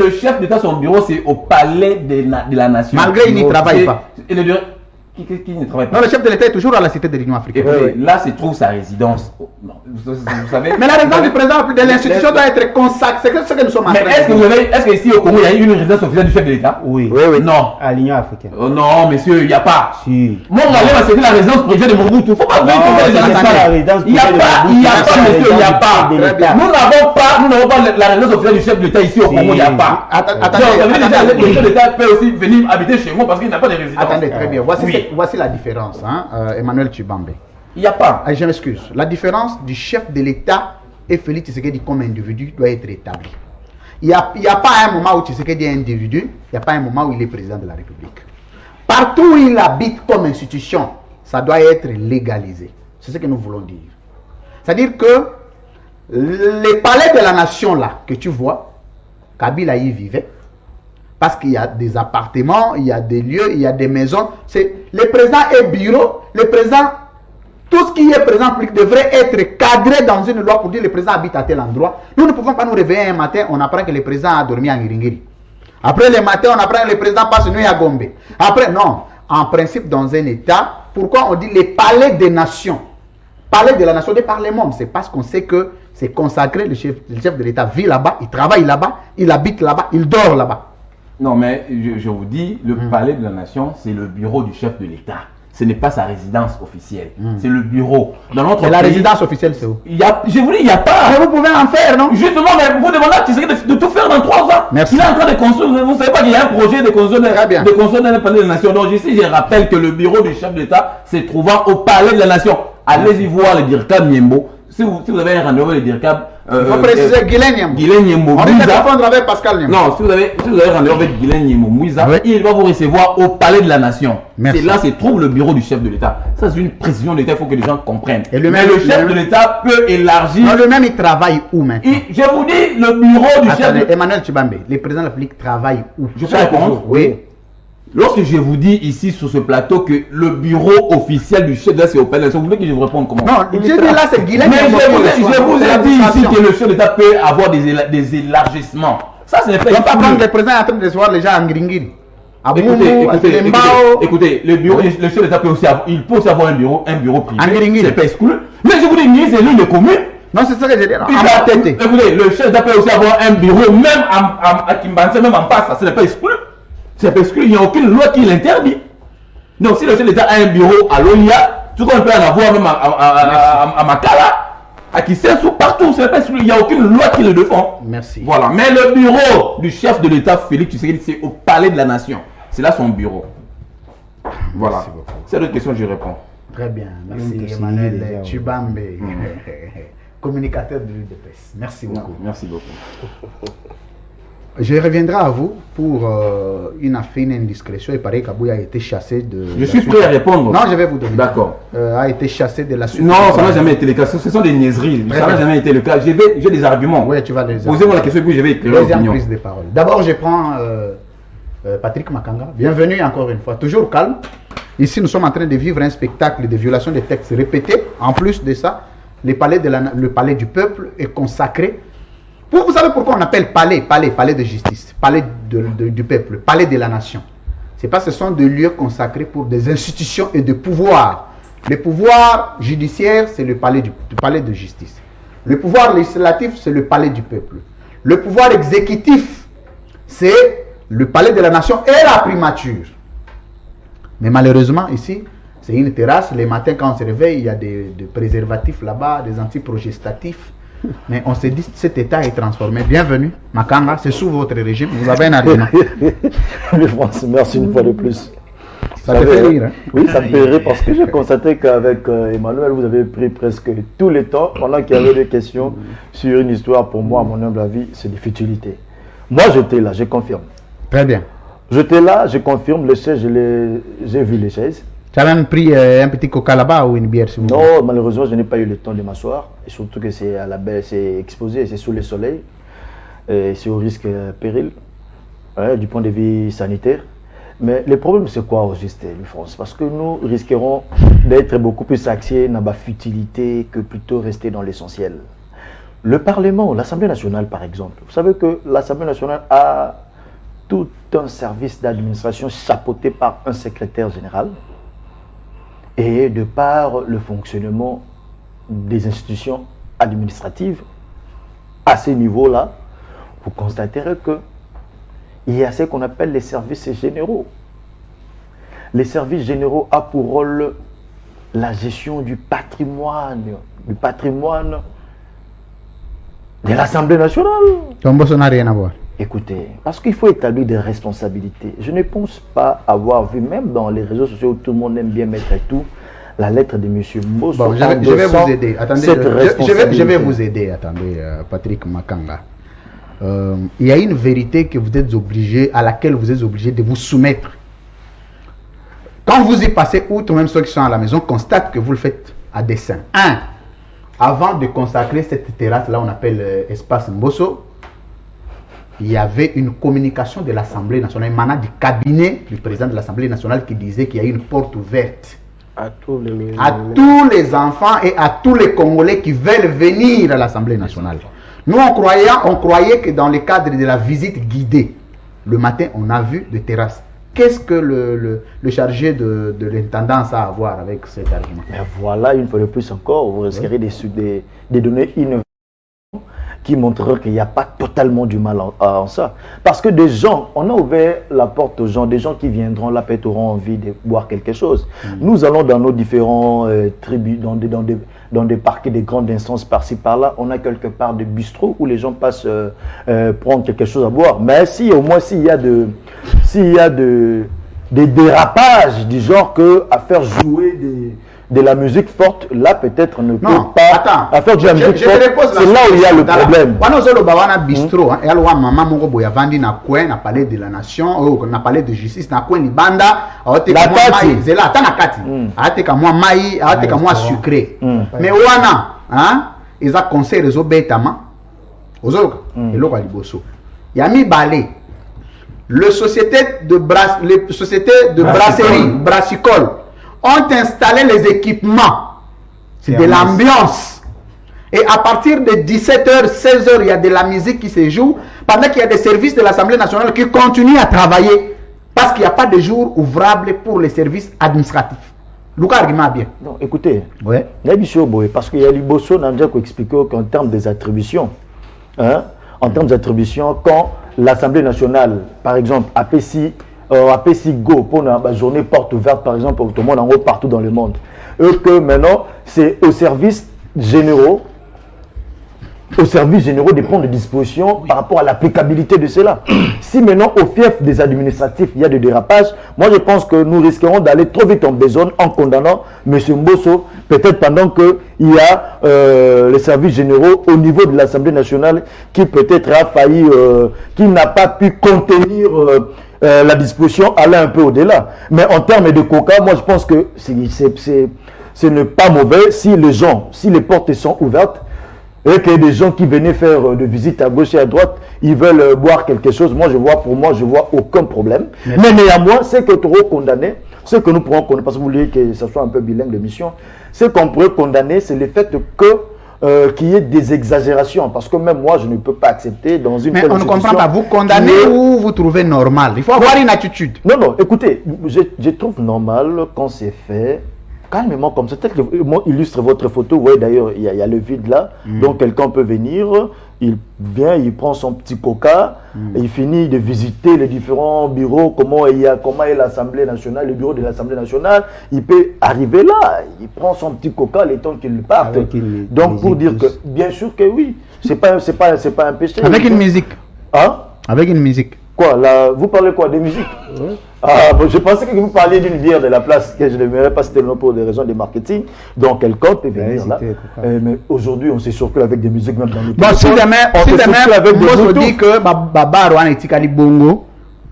S2: Le chef d'État, son bureau, c'est au Palais de la Nation.
S1: Malgré il n'y travaille pas.
S2: Qui ne travaille pas.
S1: Non, le chef de l'État est toujours à la cité de l'Union africaine.
S2: Là se trouve sa résidence. Non, vous savez.
S1: Mais la résidence du président de l'institution doit être consacrée. C'est ce que nous sommes en train de dire.
S2: Est-ce qu'ici au Congo, il y a eu une résidence officielle du chef de l'État?
S7: Oui.
S2: Non.
S7: À l'Union africaine.
S2: Non, monsieur, il n'y a pas.
S7: Si.
S2: Mon Malais, c'était la résidence privée de Mobutu. Il ne faut pas venir trouver les gens. Il n'y a pas, monsieur, il n'y a pas. Nous n'avons pas la résidence officielle du chef de l'État ici au Congo, il n'y a pas.
S1: Attendez,
S2: le chef de l'État peut aussi venir habiter chez moi parce qu'il n'a pas de résidence.
S1: Attendez, très bien. Voici voici la différence, hein, Emmanuel Tshibambe.
S2: Il n'y a pas.
S1: Je m'excuse. La différence du chef de l'État et Félix Tshisekedi comme individu doit être établie. Il n'y a pas un moment où Tshisekedi est individu, il n'y a pas un moment où il est président de la République. Partout où il habite comme institution, ça doit être légalisé. C'est ce que nous voulons dire. C'est-à-dire que les palais de la nation là que tu vois, Kabila y vivait, parce qu'il y a des appartements, il y a des lieux, il y a des maisons. Le président est bureau, le président, tout ce qui est président public devrait être cadré dans une loi pour dire le président habite à tel endroit. Nous ne pouvons pas nous réveiller un matin, on apprend que le président a dormi à Ngiringiri. Après le matin, on apprend que le président passe nuit à Gombe. Après, non. En principe, dans un État, pourquoi on dit les palais des nations? Palais de la nation, des parlements, c'est parce qu'on sait que c'est consacré, le chef de l'État vit là-bas, il travaille là-bas, il habite là-bas, il dort là-bas.
S2: Non, mais je vous dis, le palais de la nation, c'est le bureau du chef de l'État. Ce n'est pas sa résidence officielle. C'est le bureau. Dans notre pays,
S1: la résidence officielle, c'est où?
S2: Je vous dis, il n'y a pas.
S1: Mais vous pouvez en faire, non?
S2: Justement, mais vous demandez à Tshisekedi de tout faire dans 3 ans.
S1: Merci.
S2: Il est en train de construire. Vous ne savez pas qu'il y a un projet de construire un palais de la nation. Donc ici, je rappelle que le bureau du chef de l'État se trouvant au palais de la nation. Allez-y voir le Dirkab Niembo. Si vous avez un rendez-vous avec le Dirkab,
S1: il faut préciser Guilain Niembo.
S2: Guilain Niembo.
S1: On vient de répondre avec Pascal Niembo.
S2: Non, si vous avez rendez-vous avec Guilain Niembo Mouiza, il va vous recevoir au palais de la nation. C'est là se trouve le bureau du chef de l'État. Ça, c'est une précision de l'État, il faut que les gens comprennent.
S1: Et le
S2: chef de l'État peut élargir.
S1: Non, le même, il travaille où maintenant?
S2: Je vous dis, le bureau du chef de l'État.
S1: Emmanuel Tshibambe, le président de la République travaille où?
S2: Je peux répondre?
S1: Oui.
S2: Lorsque je vous dis ici sur ce plateau que le bureau officiel du chef de l'État c'est au palais, vous voulez que je vous réponde comment?
S1: Non, je dis là c'est Guilain.
S2: Mais je vous ai dit ici que le chef de l'État peut avoir des élargissements. Ça, ce n'est pas.
S1: On ne peut pas prendre le président en train de recevoir les gens à Ngiringiri.
S2: Écoutez, le chef de l'État peut aussi avoir un bureau privé. C'est pas exclu. Mais je vous dis, c'est l'une des communes.
S1: Non, c'est ça que j'ai dit.
S2: Écoutez, le chef de l'État peut aussi avoir un bureau, même à Kimbanse, même en Passa, ce n'est pas exclu. C'est parce qu'il n'y a aucune loi qui l'interdit. Donc si le chef de l'État a un bureau à l'OIA, tout qu'on peut en avoir même à Makala, à Kissesu, partout, c'est pas exclu. Il n'y a aucune loi qui le défend.
S1: Merci.
S2: Voilà. Mais le bureau du chef de l'État, Félix Tshisekedi, c'est au palais de la nation. C'est là son bureau. Voilà. C'est l'autre question, je réponds.
S1: Très bien. Merci Emmanuel Tshibambe, communicateur de l'UDPS. Merci beaucoup.
S2: Merci beaucoup.
S1: Je reviendrai à vous pour une affaire, une indiscrétion. Il paraît qu'Abouya a été chassé de.
S2: Je suis prêt à répondre.
S1: Non, je vais vous donner.
S2: D'accord.
S1: A été chassé de la suite.
S2: Non, ça n'a jamais été le cas. Ce sont des niaiseries. Ça n'a jamais été le cas. J'ai des arguments.
S1: Oui, tu vas les arguments.
S2: Posez-moi la question et puis je vais éclairer
S1: Deuxième
S2: l'opinion.
S1: prise de parole. D'abord, je prends Patrick Makanga. Bienvenue encore une fois. Toujours calme. Ici, nous sommes en train de vivre un spectacle de violation des textes répétés. En plus de ça, le palais du peuple est consacré. Vous savez pourquoi on appelle palais de justice, palais du peuple, palais de la nation. C'est parce que ce sont des lieux consacrés pour des institutions et des pouvoirs. Le pouvoir judiciaire, c'est le palais de justice. Le pouvoir législatif, c'est le palais du peuple. Le pouvoir exécutif, c'est le palais de la nation et la primature. Mais malheureusement, ici, c'est une terrasse. Les matins, quand on se réveille, il y a des préservatifs là-bas, des antiprogestatifs. Mais on se dit que cet état est transformé. Bienvenue, Makanga, c'est sous votre régime. Vous avez un argument.
S3: Merci une fois de plus.
S1: Ça te fait rire, hein?
S3: Oui, ça me fait rire parce que j'ai constaté qu'avec Emmanuel, vous avez pris presque tout le temps pendant qu'il y avait des questions sur une histoire. Pour moi, à mon humble avis, c'est des futilités. Moi, j'étais là, je confirme.
S1: Très bien.
S3: J'étais là, je confirme. Les chaises, j'ai vu les chaises.
S1: Tu as même pris un petit coca là-bas ou une bière?
S3: Non, malheureusement, je n'ai pas eu le temps de m'asseoir. Et surtout que c'est à la baie, c'est exposé, c'est sous le soleil. C'est au risque péril du point de vue sanitaire. Mais le problème, c'est quoi au juste, France? Parce que nous risquerons d'être beaucoup plus axés dans la futilité que plutôt rester dans l'essentiel. Le Parlement, l'Assemblée nationale par exemple. Vous savez que l'Assemblée nationale a tout un service d'administration chapeauté par un secrétaire général. Et de par le fonctionnement des institutions administratives, à ce niveau-là, vous constaterez qu'il y a ce qu'on appelle les services généraux. Les services généraux ont pour rôle la gestion du patrimoine de l'Assemblée nationale.
S1: Ton boss n'a rien à voir.
S3: Écoutez, parce qu'il faut établir des responsabilités. Je ne pense pas avoir vu, même dans les réseaux sociaux où tout le monde aime bien mettre et tout, la lettre de M. Mbosso.
S1: Bon, je vais vous aider. Attendez, je vais vous aider. Attendez, Patrick Makanga. Il y a une vérité que vous êtes obligé, à laquelle vous êtes obligé de vous soumettre. Quand vous y passez, outre, même ceux qui sont à la maison constatent que vous le faites à dessein. Avant de consacrer cette terrasse-là, on appelle espace Mbosso, il y avait une communication de l'Assemblée nationale, émanant du cabinet du président de l'Assemblée nationale qui disait qu'il y a une porte ouverte à tous les enfants et à tous les Congolais qui veulent venir à l'Assemblée nationale. Nous, on croyait que dans le cadre de la visite guidée, le matin, on a vu des terrasses. Qu'est-ce que le chargé de l'intendance a à voir avec cet argument?
S3: Mais voilà, une fois de plus encore, vous risquerez des données innovantes qui montreront qu'il n'y a pas totalement du mal en ça. Parce que des gens, on a ouvert la porte aux gens, des gens qui viendront là, peut-être auront envie de boire quelque chose. Nous allons dans nos différents tribus, dans des parquets, des grandes instances par-ci par-là, on a quelque part des bistrots où les gens passent prendre quelque chose à boire. Mais si au moins s'il y a des dérapages du genre que à faire jouer de la musique forte, là peut-être ne peut pas à faire de la musique forte. C'est là où il y a le problème.
S1: On bistrot, et alors maman mon boya vandi na coin, na palais de la nation, on a palais de justice, na coin ni banda, la kati, c'est là, tana kati. Ateka moi maï, ateka moi sucré. Mais wana, hein, ils a conseil réseau betama. Ozoka, et l'eau liboso. Yami balé. Les sociétés de brasserie, brassicole, ont installé les équipements. C'est de l'ambiance. Et à partir de 17h, 16h, il y a de la musique qui se joue, pendant qu'il y a des services de l'Assemblée nationale qui continuent à travailler, parce qu'il n'y a pas de jour ouvrable pour les services administratifs. Lucas argument bien.
S3: Non, écoutez,
S1: ouais.
S3: Parce qu'il y a Liboso, Nandja qui explique qu'en termes des attributions, hein, en termes d'attribution, quand l'Assemblée nationale, par exemple, APC Go pour une journée porte ouverte, par exemple, pour tout le monde en haut partout dans le monde, et que maintenant, c'est aux services généraux de prendre des dispositions par rapport à l'applicabilité de cela. Si maintenant, au fief des administratifs, il y a des dérapages, moi je pense que nous risquerons d'aller trop vite en besogne en condamnant M. Mbosso, peut-être pendant qu'il y a les services généraux au niveau de l'Assemblée nationale qui peut-être a failli, qui n'a pas pu contenir la disposition, aller un peu au-delà. Mais en termes de coca, moi je pense que ce n'est pas mauvais si les portes sont ouvertes, et que des gens qui venaient faire de visite à gauche et à droite, ils veulent boire quelque chose. Moi, je vois aucun problème. Merci. Mais néanmoins, ce que nous pourrons condamner, ce que nous pourrons condamner, parce que vous voulez que ce soit un peu bilingue l'émission, ce qu'on pourrait condamner, c'est le fait qu'il y ait des exagérations. Parce que même moi, je ne peux pas accepter dans une...
S1: Mais on ne comprend pas. Vous condamnez ou vous trouvez normal? Il faut avoir une attitude.
S3: Non, écoutez, je trouve normal quand c'est fait calmement comme ça. Peut-être que moi illustre votre photo. Oui, d'ailleurs, il y a le vide là. Donc quelqu'un peut venir, il vient, il prend son petit coca, et il finit de visiter les différents bureaux, comment est l'Assemblée nationale, le bureau de l'Assemblée nationale. Il peut arriver là, il prend son petit coca le temps qu'il parte. Donc pour dire que, bien sûr que oui, c'est pas un péché.
S1: Avec une musique.
S3: Hein?
S1: Avec une musique.
S3: Quoi là, vous parlez quoi? De musique? Bon, je pensais que vous parliez d'une bière de la place, que je ne verrais pas tellement pour des raisons de marketing. Donc, quelqu'un peut venir là. Mais aujourd'hui, on s'est surpris avec des musiques même dans les pays.
S1: Bon, si demain, on se dit que Baba Rouen est Tikali Bongo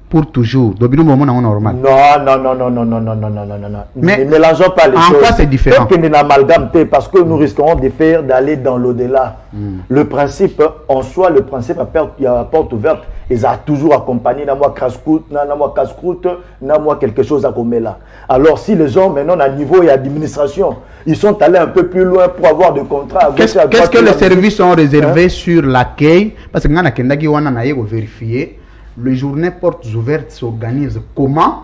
S1: pour toujours. Donc, nous moment normal.
S3: Non. Mais ne mélangeons pas les choses.
S1: En quoi c'est différent?
S3: Que nous n'amalgamons pas, parce que nous risquerons d'aller dans l'au-delà. Le principe, en soi, il y a la porte ouverte. Ils ont toujours accompagné dans moi casse-croûte, dans moi quelque chose à commettre là. Alors si les gens maintenant à niveau et administration, ils sont allés un peu plus loin pour avoir des contrats.
S1: Qu'est-ce que les services sont réservés sur l'accueil? Parce que nous avons vérifié, les journées portes ouvertes s'organisent comment?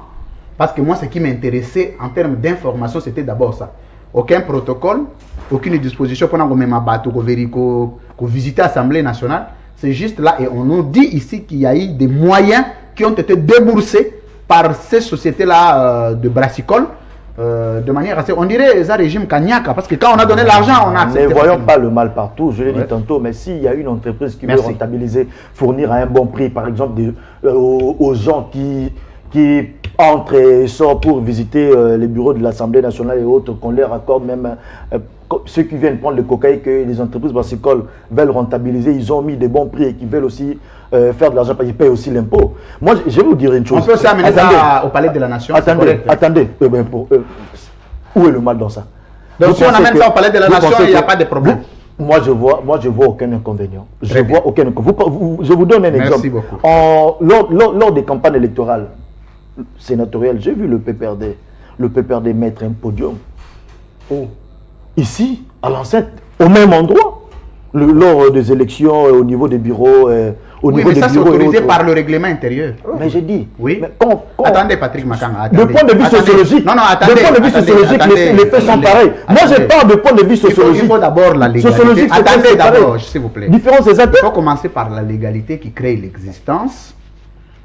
S1: Parce que moi, ce qui m'intéressait en termes d'information, c'était d'abord ça. Aucun protocole, aucune disposition pour visiter l'Assemblée nationale. C'est juste là, et on nous dit ici qu'il y a eu des moyens qui ont été déboursés par ces sociétés-là de brassicole de manière assez... On dirait un régime Kanyaka, parce que quand on a donné l'argent, on a accepté.
S3: Ne voyons pas le mal partout, je l'ai dit tantôt, mais s'il y a une entreprise qui veut rentabiliser, fournir à un bon prix, par exemple aux gens qui entrent et sortent pour visiter les bureaux de l'Assemblée nationale et autres, qu'on leur accorde même... ceux qui viennent prendre le cocaïne, que les entreprises brassicoles veulent rentabiliser, ils ont mis des bons prix et qui veulent aussi faire de l'argent parce qu'ils payent aussi l'impôt. Moi, je vais vous dire une chose.
S1: On peut aussi amener ça au palais de la nation.
S3: Attendez. Où est le mal dans ça?
S1: Donc si on amène ça au palais de la nation, il n'y a pas de problème.
S3: Moi, je vois aucun inconvénient. Je vous donne un exemple.
S1: Merci beaucoup.
S3: Lors des campagnes électorales sénatoriales, j'ai vu le PPRD mettre un podium. Ici, à l'enceinte, au même endroit, lors des élections, au niveau des bureaux.
S1: Mais ça, c'est autorisé par le règlement intérieur.
S3: Mais j'ai dit.
S1: Oui.
S3: Mais
S1: attendez, Patrick Makanga.
S3: De point de vue sociologique, les faits sont pareils. Moi, je parle de point de vue sociologique.
S1: Il faut d'abord la légalité. Attendez d'abord, s'il vous plaît.
S3: Différence exacte.
S1: Il faut commencer par la légalité qui crée l'existence.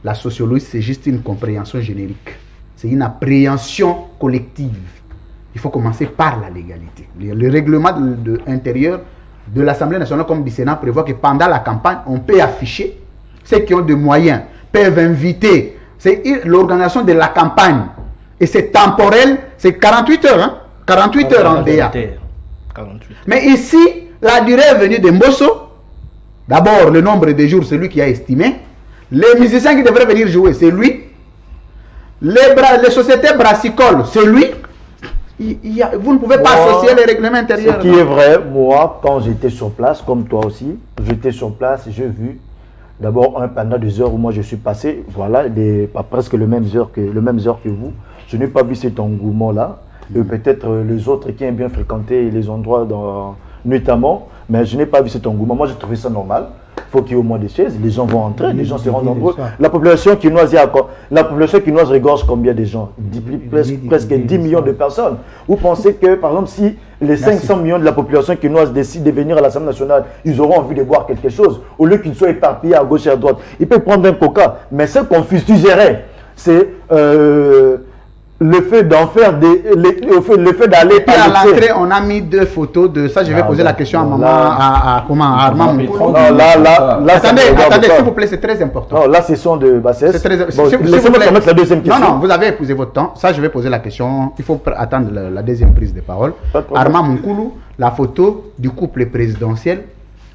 S1: La sociologie, c'est juste une compréhension générique. C'est une appréhension collective. Il faut commencer par la légalité. Le règlement intérieur de l'Assemblée nationale comme du Sénat prévoit que pendant la campagne, on peut afficher, ceux qui ont des moyens peuvent inviter. C'est l'organisation de la campagne. Et c'est temporel, c'est 48 heures. Hein? 48 heures en DA.
S5: 48.
S1: Mais ici, la durée est venue de Mbosso. D'abord, le nombre de jours, c'est lui qui a estimé. Les musiciens qui devraient venir jouer, c'est lui. Les sociétés brassicoles, c'est lui. Vous ne pouvez pas associer les règlements intérieurs.
S3: Ce qui est vrai, moi, quand j'étais sur place, comme toi aussi, j'étais sur place, j'ai vu d'abord pendant des heures où moi je suis passé, voilà, presque les mêmes heures que vous. Je n'ai pas vu cet engouement-là. Peut-être les autres qui aiment bien fréquenter les endroits notamment, mais je n'ai pas vu cet engouement. Moi, j'ai trouvé ça normal. Il faut qu'il y ait au moins des chaises, les gens vont entrer, les gens seront nombreux. La population quinoise regorge combien de gens? Presque 10 millions de personnes. Vous pensez que, par exemple, si les 500 millions de la population quinoise décident de venir à l'Assemblée nationale, ils auront envie de boire quelque chose, au lieu qu'ils soient éparpillés à gauche et à droite. Ils peuvent prendre un coca, mais ce qu'on fustigerait, c'est le fait d'en faire le fait d'aller.
S1: Et puis à l'entrée, on a mis 2 photos de ça. Je vais poser la question à maman, à Armand Moukoulou. Attendez, s'il vous plaît, c'est très important.
S3: Non, là, ce sont de Bassès.
S1: C'est très
S3: important. Laissez-moi mettre la deuxième question.
S1: Non, vous avez épousé votre temps. Ça, je vais poser la question. Il faut attendre la deuxième prise de parole. Armand Moukoulou, la photo du couple présidentiel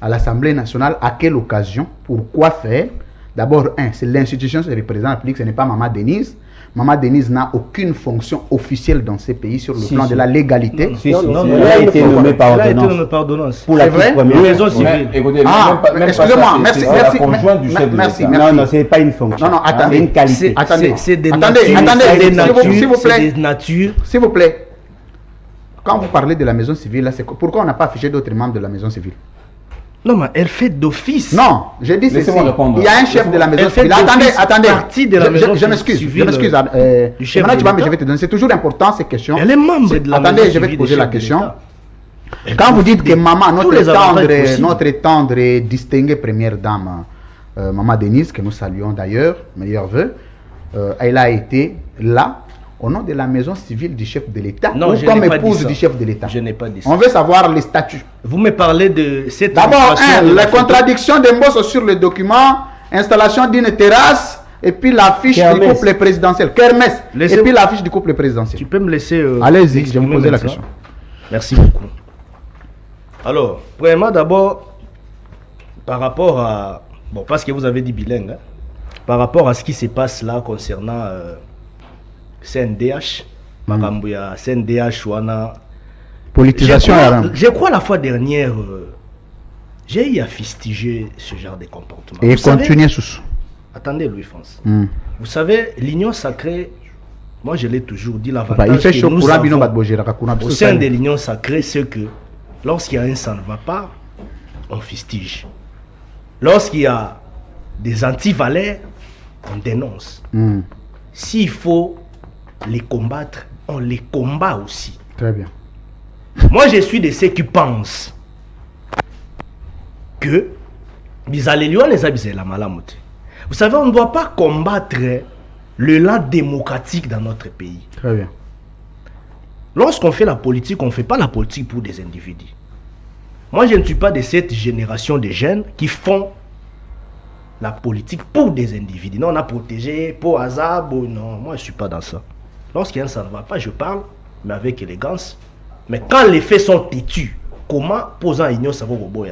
S1: à l'Assemblée nationale, à quelle occasion? Pourquoi faire? D'abord, c'est l'institution, c'est le président de la République, ce n'est pas Maman Denise. Maman Denise n'a aucune fonction officielle dans ces pays sur le plan de la légalité.
S7: Elle a été nommée par ordonnance.
S5: Pour la raison civile.
S1: Excusez-moi, merci.
S7: Non, ce n'est pas une fonction.
S1: Non, attendez.
S7: C'est une qualité.
S1: Attendez,
S5: c'est des
S1: s'il vous plaît.
S5: natures.
S1: S'il vous plaît. Quand vous parlez de la maison civile, là, pourquoi on n'a pas affiché d'autres membres de la maison civile?
S5: Non, mais elle fait d'office.
S1: Non, je dis ceci. Il y a un chef de la maison civile. Attendez. Je m'excuse. Je vais te donner. C'est toujours important ces questions.
S5: Elle est membre de la maison civile.
S1: Attendez, je vais te poser la question. Quand vous dites que maman, notre tendre et distinguée première dame, Maman Denise, que nous saluons d'ailleurs, meilleurs vœux, elle a été là au nom de la maison civile du chef de l'État ou comme épouse du chef de l'État.
S5: Je n'ai pas dit ça.
S1: On veut savoir les statuts.
S5: Vous me parlez de cette...
S1: D'abord, la contradiction de Mbosso sur le document, installation d'une terrasse, et puis l'affiche du couple présidentiel. Kermès, et puis l'affiche du couple présidentiel.
S5: Tu peux me laisser...
S1: Allez-y, je vais vous poser la question.
S5: Merci beaucoup. Alors, premièrement, d'abord, par rapport à... Bon, parce que vous avez dit bilingue, hein, par rapport à ce qui se passe là concernant... CNDH, Makambouya, CNDH, Wana.
S1: Politisation.
S5: Je crois la fois dernière, j'ai eu à fustiger ce genre de comportement.
S1: Et continuez sous.
S5: Attendez, Louis-France. Vous savez, l'union sacrée, moi je l'ai toujours dit, l'avantage
S1: que nous avons
S5: au sein de l'union sacrée, c'est que lorsqu'il y a un ça ne va pas, on fustige. Lorsqu'il y a des anti-valeurs, on dénonce. S'il faut les combattre, on les combat aussi.
S1: Très bien.
S5: Moi, je suis de ceux qui pensent que vous savez, on ne doit pas combattre l'élan démocratique dans notre pays.
S1: Très bien.
S5: Lorsqu'on fait la politique, on ne fait pas la politique pour des individus. Moi, je ne suis pas de cette génération de jeunes qui font la politique pour des individus. Non, on a protégé, pour hasard, non, moi je ne suis pas dans ça. Lorsqu'il y a ça ne va pas, je parle, mais avec élégance. Mais quand les faits sont têtus, comment posant union ça va au bout?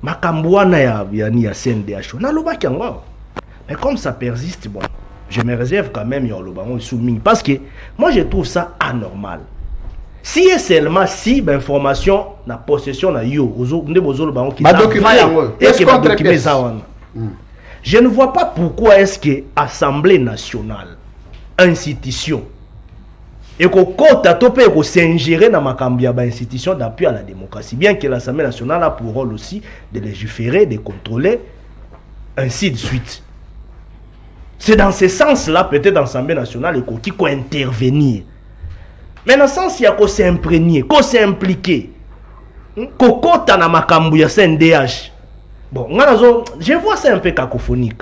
S5: Makambouana ya CNDH, mais comme ça persiste, bon, je me réserve quand même parce que moi je trouve ça anormal. Si est seulement si l'information na possession na yo je ne vois pas pourquoi est-ce que Assemblée nationale, institution, et qu'on s'ingérer dans ma institution d'appui à la démocratie, bien que l'Assemblée nationale a pour rôle aussi de légiférer, de contrôler, ainsi de suite. C'est dans ce sens-là, peut-être l'Assemblée nationale qui peut intervenir. Mais dans le sens, il y a qu'on s'imprégner, qu'on s'impliquer, qu'on compte dans ma CNDH. Bon, je vois ça un peu cacophonique.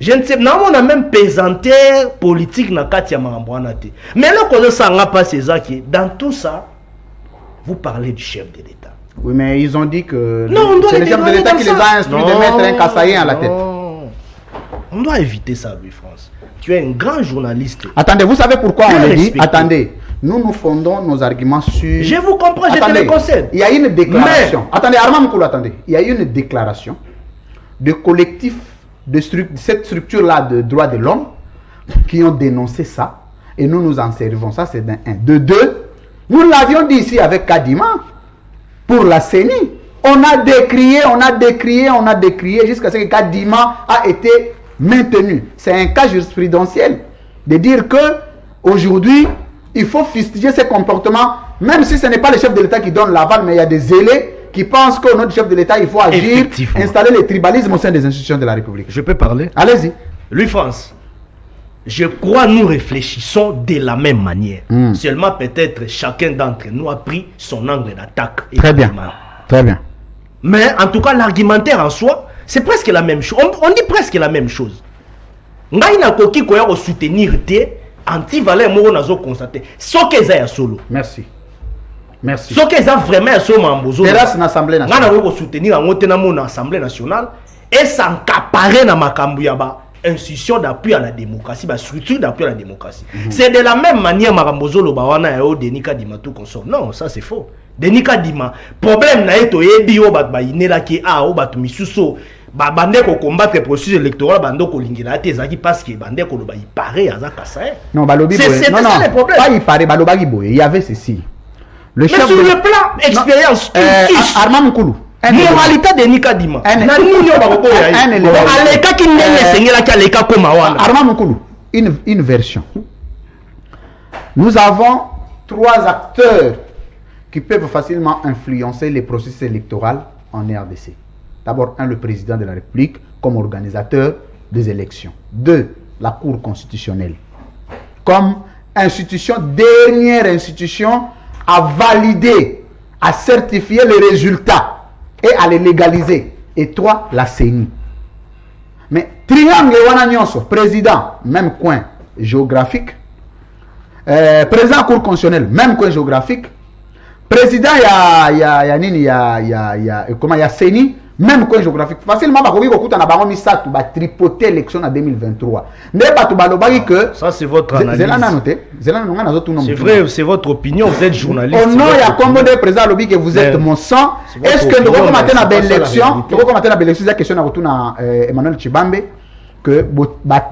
S5: Je ne sais pas, on a même pesanteur politique dans Katia Marambouanate. Mais là, quand ça n'a pas ces acquis, dans tout ça, vous parlez du chef de l'État.
S1: Oui, mais ils ont dit que
S5: c'est
S1: le chef de l'État qui les a instruits de mettre un Kassaïen à la tête.
S5: On doit éviter ça, Louis-France. Tu es un grand journaliste.
S1: Attendez, vous savez pourquoi on le dit? Attendez, nous fondons nos arguments sur...
S5: Je vous comprends, je te le concède.
S1: Il y a une déclaration. Mais... Attendez, Armand Moukoulou, attendez. Il y a une déclaration de collectif de cette structure-là de droits de l'homme qui ont dénoncé ça. Et nous nous en servons. Ça, c'est d'un 1. De 2, nous l'avions dit ici avec Kadima pour la CENI. On a décrié jusqu'à ce que Kadima a été maintenu. C'est un cas jurisprudentiel de dire que aujourd'hui il faut fustiger ces comportements, même si ce n'est pas le chef de l'État qui donne l'aval, mais il y a des zélés qui pensent qu'au nom du chef de l'État il faut agir, installer le tribalisme au sein des institutions de la République.
S5: Je peux parler?
S1: Allez-y.
S5: Louis-France, je crois nous réfléchissons de la même manière. Seulement peut-être chacun d'entre nous a pris son angle d'attaque.
S1: Très bien. Très bien.
S5: Mais en tout cas l'argumentaire en soi, c'est presque la même chose. On dit presque la même chose. Ngaina koki koya ko soutenir te anti-valeur moro nazo constater. Soke za ya solo.
S1: Merci. Merci.
S5: Soke za vraiment ya solo mambozo.
S1: Terrasse na Assemblée nationale.
S5: Ngana ko soutenir ngote na mona Assemblée nationale et s'encaparer na makambu ya ba institution d'appui à la démocratie, ba structure d'appui à la démocratie. C'est de la même manière makambozo lo ba wana ya o Denika Dima tout consort. Non, ça c'est faux. Denika Dima problème na eto yebi o bat ba inela ki a o bat misuso ba bande ko combattre processus électoral bando ko lingela te zaki parce que bande ko lo ba il paraît azaka ça.
S1: Non, balobi boye. Non, ça le problème. Pas il paraît balobagi boye. Il y avait ceci.
S5: Le chef sur le plan expérience
S1: Armand Moukoulou.
S5: Moralité de Denika Dima. Na nini o ba ko ya. Aleka ki ndenge sengela ki aleka koma wana.
S1: Armand Moukoulou. Une version. Nous avons 3 acteurs qui peuvent facilement influencer les processus électoraux en RDC. D'abord, le président de la République comme organisateur des élections. 2, la Cour constitutionnelle comme institution, dernière institution à valider, à certifier les résultats et à les légaliser. Et 3, la CENI. Mais triangle Wananyonso, président, même coin géographique, président Cour constitutionnelle, même coin géographique, président, il y a CENI, même coin géographique. Facilement, il tripoter l'élection en 2023.
S5: Ça, c'est votre analyse. C'est vrai, c'est votre opinion, vous êtes journaliste.
S1: Au nom, il y a combien de présidents lobby que vous êtes mon sang. Est-ce que nous recommettons la belle élection? Nous recommettons la belle élection, c'est la question à Emmanuel Chibambe, que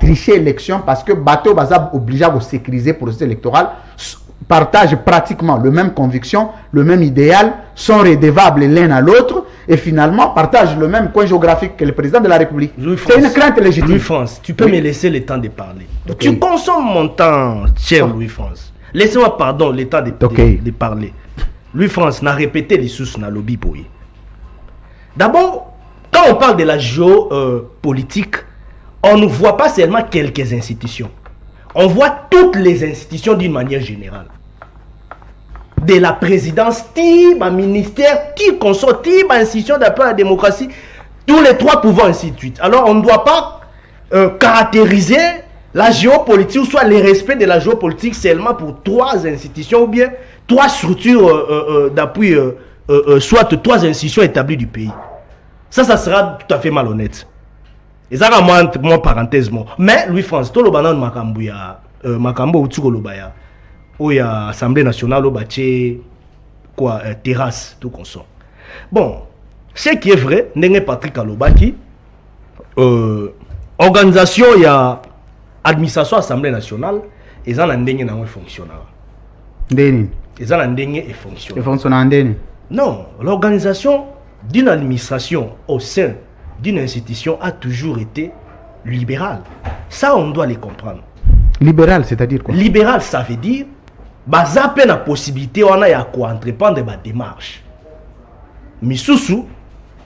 S1: tricher l'élection parce que bateau va obligé à sécuriser le processus électoral. Partagent pratiquement le même conviction, le même idéal, sont redevables l'un à l'autre et finalement partagent le même coin géographique que le président de la République. C'est une crainte légitime.
S5: Louis-France, tu peux me laisser le temps de parler. Okay. Tu consommes mon temps, cher Louis-France. Laissez-moi, pardon, le temps de parler. Louis-France n'a répété les sources dans le lobby pour y. D'abord, quand on parle de la géopolitique, on ne voit pas seulement quelques institutions. On voit toutes les institutions d'une manière générale. De la présidence, type, un ministère, type consort, type, institution d'appui à la démocratie, tous les 3 pouvoirs, ainsi de suite. Alors, on ne doit pas caractériser la géopolitique, ou soit le respect de la géopolitique seulement pour 3 institutions ou bien 3 structures d'appui, soit 3 institutions établies du pays. Ça sera tout à fait malhonnête. Et ça, moi parenthèse. Mais Louis-France, tout le banan Makambo ou Tsukolobaya, où il y a Assemblée nationale, au quoi, terrasse, tout comme ça. Bon, ce qui est vrai, n'est Patrick Alobaki, organisation, il y a administration Assemblée nationale, et ça n'a pas fonctionné. Et ça n'a pas fonctionné. Non, l'organisation d'une administration au sein d'une institution a toujours été libérale. Ça, on doit les comprendre.
S1: Libéral, c'est-à-dire quoi?
S5: Libéral, ça veut dire baza pe na possibilité on a ya ko entreprendre ba démarche. Misusu,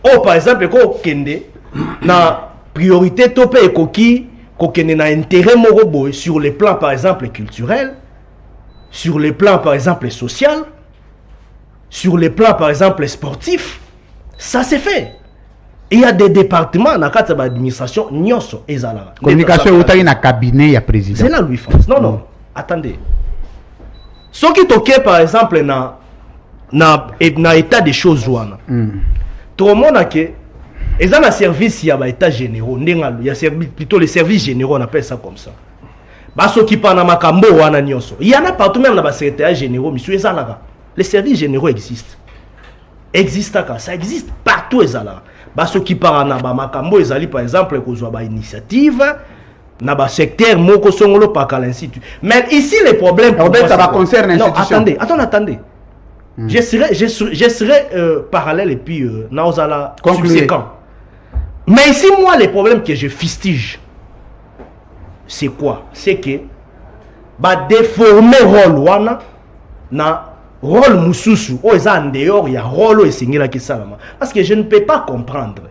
S5: par exemple, ko kende na priorité topé ekoki ko kende na intérêt morobo sur le plan par exemple culturel, sur le plan par exemple social, sur le plan par exemple sportif, ça s'est fait. Il y a des départements dans cadre de l'administration, nyonso ezala.
S1: Communication ou taille na cabinet ya président.
S5: C'est là Louis-France. Non, attendez. Ce qui toque par exemple na état des choses ouana. Tout le monde a que ils ont un service il y a état généraux, il y a plutôt les services généraux, on appelle ça comme ça. Baso qui parle na makambo ouana nyonso. Il y en a partout même dans les secrétaires généraux, monsieur ezala. Les services généraux existent. Ça existe partout ezala. Baso qui parle na makambo ezali par exemple kozwa ba initiative na ba secteur moko songolo pa kala institut. Mais ici les problèmes
S1: ça va concerner l'institution.
S5: Non, attendez. Je serai parallèle et puis naozala subséquent. Mais ici moi les problèmes que je fustige c'est quoi? C'est que ba déformer rôle wana na rôle mususu o eza en dehors ya rôle esengela ki salama parce que je ne peux pas comprendre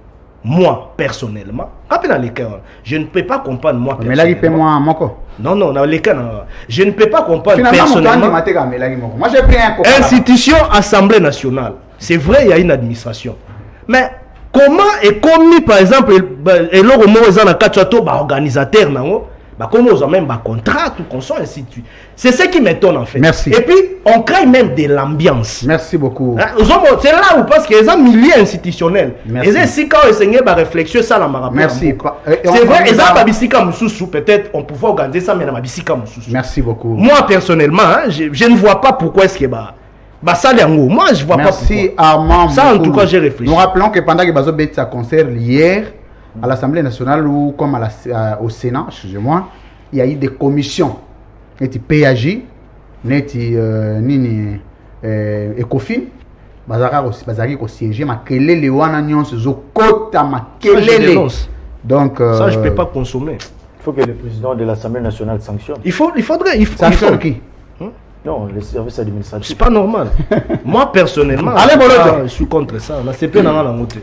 S5: moi personnellement rappelez les cas je ne peux pas comprendre moi
S1: personnellement mais là il peut moi moko
S5: non dans les cas je ne peux pas comprendre personnellement moi j'ai pris un institution assemblée nationale c'est vrai il y a une administration mais comment est commis par exemple et l'autre mot eza na katchato ba organisateur nango bah comment on a même un contrat tout comme ça ainsi de suite. C'est ce qui m'étonne en fait.
S1: Merci.
S5: Et puis on crée même de l'ambiance.
S1: Merci beaucoup.
S5: C'est là où parce qu'ils ont milieu institutionnel. Et c'est si quand ils enseignent ma réflexion ça la m'a
S1: merci.
S5: C'est vrai ils ont pas bisika mususu peut-être on pouvait organiser ça mais na bisika mususu.
S1: Merci beaucoup.
S5: Moi personnellement je ne vois pas pourquoi est-ce que ça yango. Moi je vois
S1: merci
S5: pas pourquoi.
S1: Merci à
S5: ça en tout cas j'ai réfléchi.
S1: Nous rappelons que pendant que Bazo Betsa concert hier à l'Assemblée nationale ou comme au Sénat, excusez-moi, il y a eu des commissions. Neti PAJ, neti nini Ecofin, bazari ko siéger ma kelele wana nyonso zo kota ma kelele. Donc
S5: ça je peux pas consommer.
S3: Il faut que le président de l'Assemblée nationale sanctionne.
S5: Il faudrait
S1: sanctionne qui?
S3: Non, les services administratifs.
S5: C'est pas normal. Moi personnellement, je suis contre ça. La CP n'a pas monté.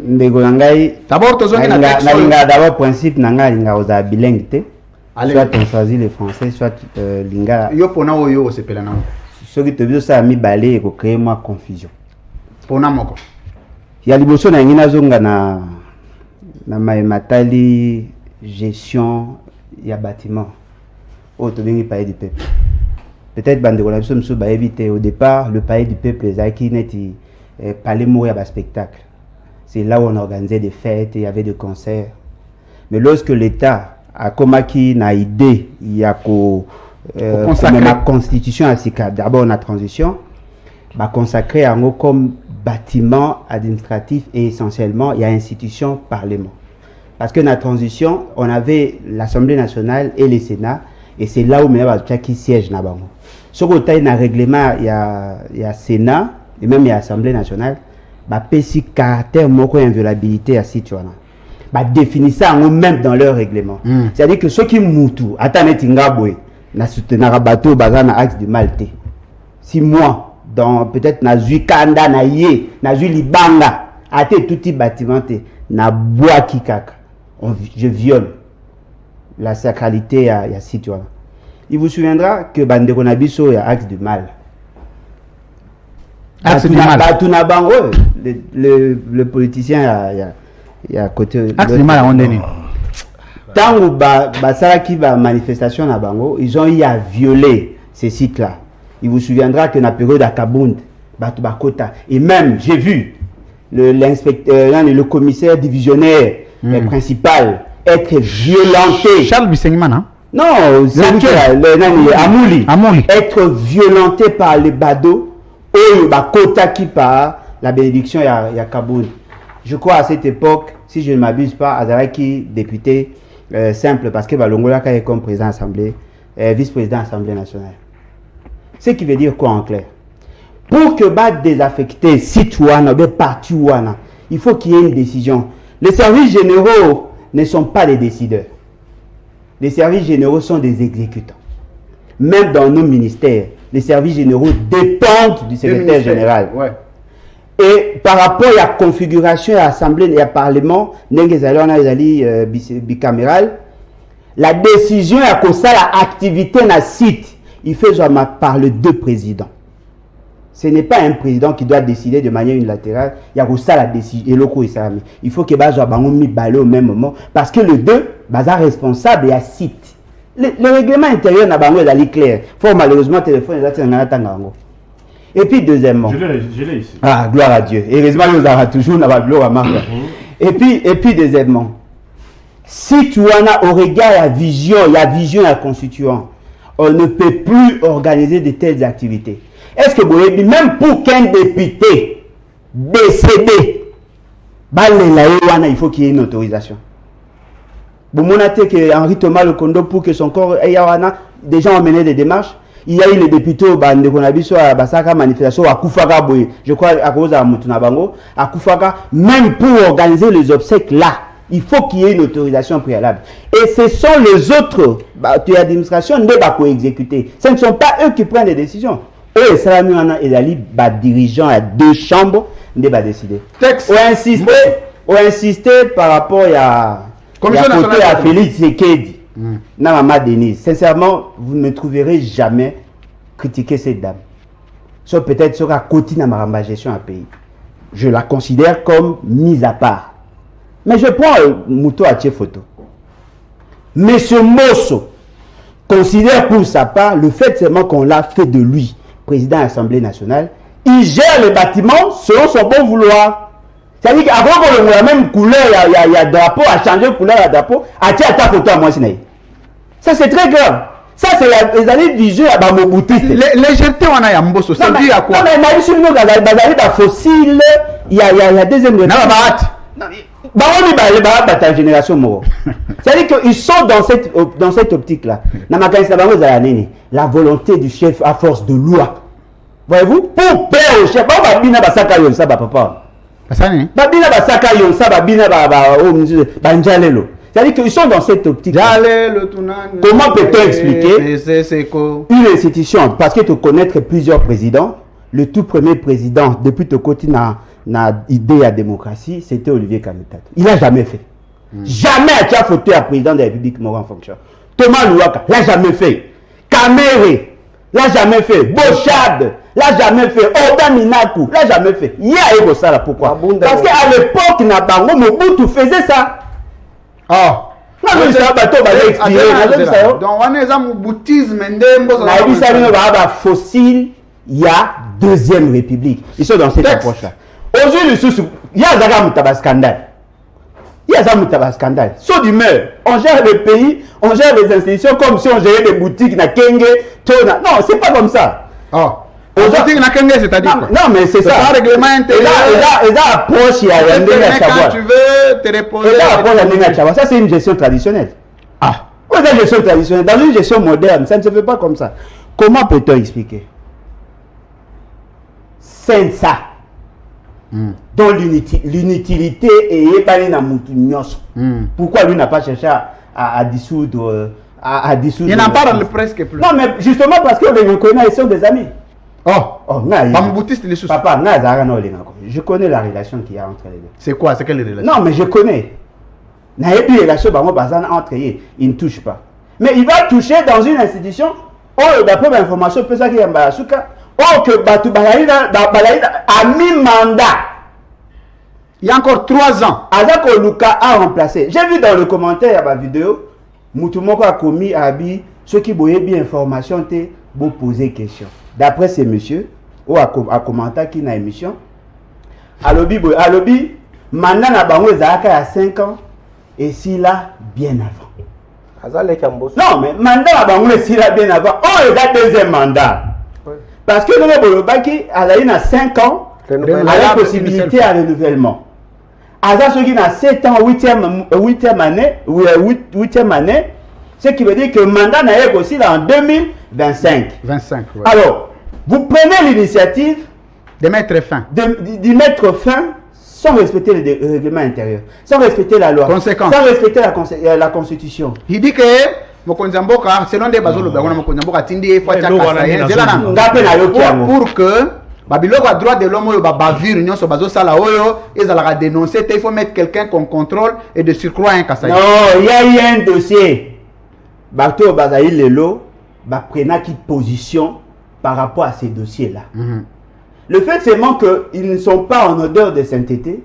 S7: D'abord, d'abord principe nanga oza bilingue te. Soit on choisit le français, soit linga.
S1: Yo pona oyo sepela na.
S7: Ce qui te veut ça mi balé ko créer moi confusion.
S1: Pona moko.
S7: Ya liboso na ngina zonga na matali gestion ya bâtiment. O to bengi palais du peuple. Peut-être bande la biso ba éviter au départ le palais du peuple ezaki neti palais mourir ba spectacle. C'est là où on organisait des fêtes, il y avait des concerts. Mais lorsque l'État a commis une idée, il y a la constitution à SICA, d'abord la transition, bah consacré à nous comme bâtiment administratif et essentiellement il y a institution parlement. Parce que dans la transition, on avait l'Assemblée nationale et le Sénat, et c'est là où il y a qui siège là-bas. Sur le côté, dans le règlement, il y a Sénat et même il y a Assemblée nationale. Bah péci caractère moko inviolabilité à citoyen bah définir ça même dans leur règlement c'est-à-dire que ceux qui moutou attendez tingabwe na soutenir bateau bazana axe du Malte si moi dans peut-être na zui kanda na ye na zui libanga até tout petit bâtiment na bois kikaka je viole la sacralité à citoyen. Il vous souviendra que bande konabiso ya axe du mal. Le politicien il y a côté
S1: Axe du mal à Ondeni.
S7: Tant où Basaraki va manifestation à Bango, ils ont eu à violer ces sites-là. Il vous souviendra que dans la période à Kabound, Batubakota, et même, j'ai vu le commissaire divisionnaire principal être violenté.
S1: Charles Bissengman, hein?
S7: Non, c'est Amouli. Être violenté par les badauds, ou Bakota qui par la bénédiction il y a Kabound. Je crois à cette époque, si je ne m'abuse pas, Azaraki, député simple, parce que Balongola est comme président assemblée, vice-président assemblée nationale. Ce qui veut dire quoi en clair? Pour que bat désaffecter citoyens, parti ouana, il faut qu'il y ait une décision. Les services généraux ne sont pas des décideurs. Les services généraux sont des exécutants. Même dans nos ministères, les services généraux dépendent du secrétaire général.
S1: Ouais.
S7: Et par rapport à la configuration de l'Assemblée et à Parlement, bicaméral, la décision à cause l'activité dans le site, il fait par les deux présidents. Ce n'est pas un président qui doit décider de manière unilatérale. Il y a aussi la décision. Il faut que Bazo mis balé au même moment. Parce que les deux, Baza responsable et à site. Le règlement intérieur n'a pas clair. Il faut malheureusement téléphone. Et puis deuxièmement.
S6: Je l'ai ici.
S7: Ah, gloire à Dieu. Heureusement, nous avons toujours la gloire à Marc. Et puis deuxièmement. Si tu en as au regard la vision, la constituant, on ne peut plus organiser de telles activités. Est-ce que vous avez dit, même pour qu'un député décédé, il faut qu'il y ait une autorisation. Vous montrez que Henri Thomas Le Kondo, pour que son corps ait des gens ont mené des démarches. Il y a eu les députés qu'on a vu sur la Basaka manifestation à Koufaka, je crois à cause de Moutunabango, à Koufaka, même pour organiser les obsèques là, il faut qu'il y ait une autorisation préalable. Et ce sont les autres administrations qui doivent exécuter. Ce ne sont pas eux qui prennent les décisions. Eux, Salami et les dirigeants à deux chambres ne doivent décider. Ou insister par rapport à Félix Sekedi. Maman Denise, sincèrement, vous ne me trouverez jamais critiquer cette dame. Sauf peut-être sur la côté de ma gestion à pays. Je la considère comme mise à part. Mais je prends Mouto à photo. Monsieur Mosso considère pour sa part le fait seulement qu'on l'a fait de lui, président de l'Assemblée nationale, il gère le bâtiment selon son bon vouloir. C'est-à-dire qu'avant qu'on ait la même couleur, il y a drapeau, à changer de couleur à drapeau, à tirer ta photo à moi, ça c'est très grave. Ça c'est les années du jeu à Bamobouti.
S1: Légèreté, on a un Mbosso. Ça dit à quoi?
S7: Non, mais il y a fossile, il y a deuxième. Non, la génération. C'est-à-dire qu'ils sont dans cette optique-là. La volonté du chef à force de loi. Voyez-vous? Pour plaire au chef, c'est-à-dire qu'ils sont dans cette optique. Comment peut-on expliquer une institution? Parce que tu connais plusieurs présidents. Le tout premier président, depuis que côté na idée à démocratie, c'était Olivier Kamitata. Il n'a jamais fait. Jamais a été photo à président de la République mort en fonction. Thomas Louaka l'a jamais fait. Kamere l'a jamais fait. Bochad l'a jamais fait. Oda Minaku l'a jamais fait. Il y a eu ça là. Pourquoi? Parce qu'à l'époque, Nabango Mobutu faisait ça.
S1: Ah.
S7: Non, mais ça va expirer.
S1: Donc, on est dans le boutisme.
S7: Fossile, il y a deuxième république. Ils sont dans cette approche-là. Aujourd'hui, il y a un scandale. Il y a un scandale. Sauf d'humeur. On gère le pays, on gère les institutions comme si on gérait des boutiques. Non, c'est pas comme ça.
S1: Oh. Aujourd'hui, c'est-à-dire quoi?
S7: Non, mais c'est ça.
S1: C'est un règlement intérieur.
S7: Et là, approche, il y a un
S1: quand tu veux te reposer.
S7: Et là, approche, ça, c'est une gestion traditionnelle. Ah. C'est une gestion traditionnelle. Dans une gestion moderne, ça ne se fait pas comme ça. Comment peut-on expliquer? C'est ça. Dont l'inutilité est épargnée dans Moutounios. Pourquoi lui n'a pas cherché à dissoudre
S1: il n'en parle presque plus.
S7: Non, mais justement parce que les reconnaît, ils sont des amis. Papa, je connais la relation qu'il y a entre les deux.
S1: C'est quoi? C'est quelle relation?
S7: Non, mais je connais. Il y a une relation entre eux. Il ne touche pas. Mais il va toucher dans une institution. D'après l'information, peut-être qu'il y a un Barasuka. Que Batu Balaïda a mis mandat.
S1: Il y a encore 3 ans.
S7: Azako Luka a remplacé. J'ai vu dans le commentaire à ma vidéo, Moutoumoko a commis à Abi, ceux qui voyaient bien information, vous poser question. D'après ces messieurs, ou à commenter qui n'a émission, Alobi, mandat na bango ezalaka à 5 ans, et si là, bien avant. Non, mais mandat na bango si là, bien avant. Oh, il a deuxième mandat. Parce que le Bolobaki, elle a eu 5 ans, avec possibilité à renouvellement. Aza qui a 7 ans, 8e année, 8e année, ce qui veut dire que le mandat n'a aussi là en 2025.
S1: 25, ouais.
S7: Alors, vous prenez l'initiative
S1: de mettre fin.
S7: D'y mettre fin sans respecter le règlement intérieur, sans respecter la loi,
S1: Conséquence.
S7: sans respecter la constitution.
S1: Il dit que Mokonzamboka, selon des bases, Mokonzamboka Tindi, pour que Babiloko a droit de l'homme, bavure, union sur bazo sala oyo, ils allaient dénoncer, il faut mettre quelqu'un qu'on contrôle et de surcroît un Kassai.
S7: Non, il y a eu un dossier. Bato Bazaï Lelo, prena qui position par rapport à ces dossiers-là. Le fait seulement qu'ils ne sont pas en odeur de sainteté,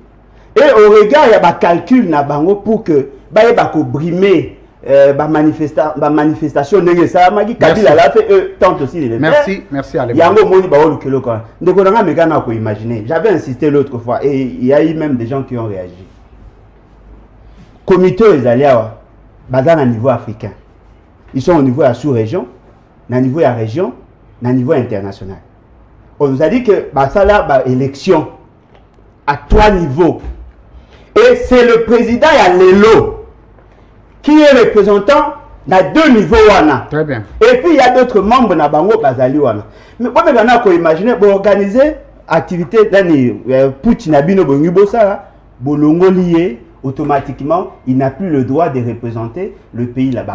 S7: et au regard, il y a un calcul na bango pour que bako brimer manifestation de ça Kabila l'a fait, eux tentent aussi de le faire.
S1: Merci Alema.
S7: Yango moni ba olukelo quoi. Ndeko nanga mekana ko imaginer. J'avais insisté l'autre fois et il y a eu même des gens qui ont réagi. Comité aux Aliawa, bazan à niveau africain. Ils sont au niveau de la sous-région, au niveau de la région, au niveau international. On nous a dit que ça là élection à 3 niveaux. Et c'est le président Yalelo qui est représentant dans 2 niveaux.
S1: Très bien.
S7: Et puis il y a d'autres membres na bango bazali wana. Mais moi maintenant qu'on imaginer pour organiser activité dans Poutine Nabino Bongibo ça bolongo lié automatiquement il n'a plus le droit de représenter le pays là-bas.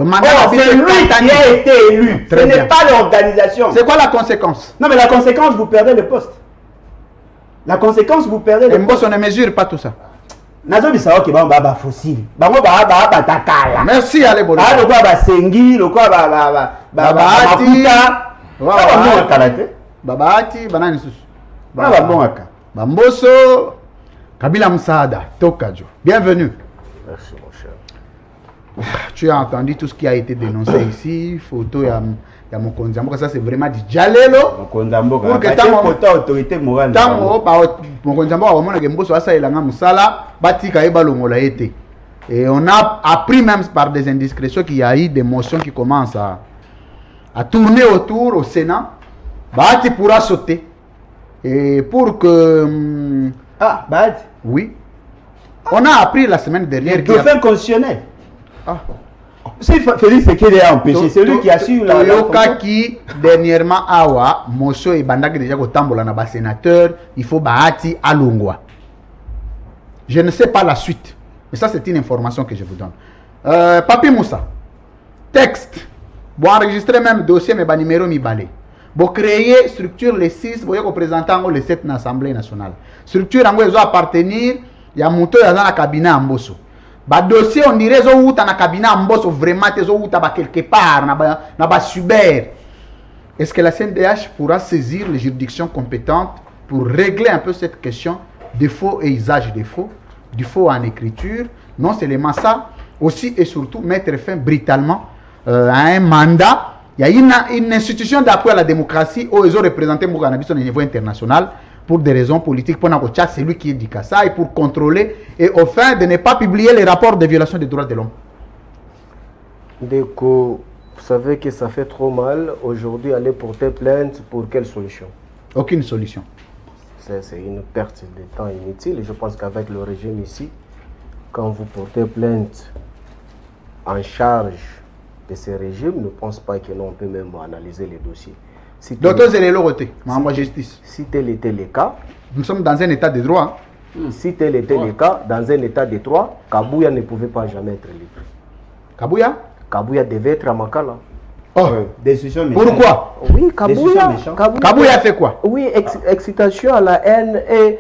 S7: C'est lui qui a été élu. Ce n'est pas l'organisation.
S1: C'est quoi la conséquence?
S7: Non mais la conséquence vous perdez le poste. La conséquence vous perdez le poste.
S1: On ne mesure pas tout ça.
S7: Nazo bisao ke ba fossile. Bango ba takala.
S1: Merci allez bolo.
S7: Ah lokwa ba sengi, lokwa
S1: babati.
S7: Wa kalate.
S1: Babati banani susu.
S7: Ba bonaka.
S1: Bamboso Kabila Msaada Tokajo. Bienvenue.
S4: Merci mon cher.
S1: Tu as entendu tout ce qui a été dénoncé ici, photo ya Mokonzamboka, ça c'est vraiment du jalelo.
S7: Mokonzamboka. Pour que tant autorité morale.
S1: Tant Mokonzamboka au monde Mboso asa elanga musala batika ebalongola été. Et on a appris même par des indiscrétions qu'il y a eu des motions qui commencent à tourner autour au Sénat. Bati pourra sauter. Et pour que
S7: Bati.
S1: Oui. On a appris la semaine dernière
S7: qu'il y a... constitutionnel. Si Félix Sekedi a empêché, c'est lui qui a su la
S1: Toyoka qui dernièrement awa motion et bandaki déjà ko tambola na ba sénateur, il faut baati alongwa. Je ne sais pas la suite, mais ça c'est une information que je vous donne. Papi Moussa, texte, bon enregistrer même dossier mais ba numéro mi balé. Bon créer structure les 6, bon représentant les 7 dans l'Assemblée nationale. Structure en doit appartenir, il y a monto dans la cabinet en Mbosso. Ba dossier on dirait zo uta na cabinet en Mbosso vraiment te zo uta ba quelque part na ba super. Est-ce que la CNDH pourra saisir les juridictions compétentes pour régler un peu cette question de faux et usage de faux, du faux en écriture, non seulement ça, aussi et surtout mettre fin brutalement à un mandat. Il y a une institution d'appui à la démocratie où ils ont représenté Moukanabi au niveau international pour des raisons politiques, pour c'est lui qui est dit ça, et pour contrôler et au fin de ne pas publier les rapports de violation des droits de l'homme.
S4: Déco, vous savez que ça fait trop mal. Aujourd'hui, aller porter plainte pour quelle solution?
S1: Aucune solution.
S4: C'est une perte de temps inutile. Et je pense qu'avec le régime ici, quand vous portez plainte en charge de ces régimes, ne pense pas que l'on peut même analyser les dossiers.
S1: Docteur Zéléloroté, Maman Justice.
S4: Si tel était le cas,
S1: nous sommes dans un état de droit.
S4: Si tel était le cas, dans un état de droit, Kabouya ne pouvait pas jamais être libre.
S1: Kabouya?
S4: Kabouya devait être à Makala.
S1: Oh, décision méchante. Pourquoi?
S4: Oui,
S1: Kabouya fait quoi?
S4: Oui, excitation à la haine et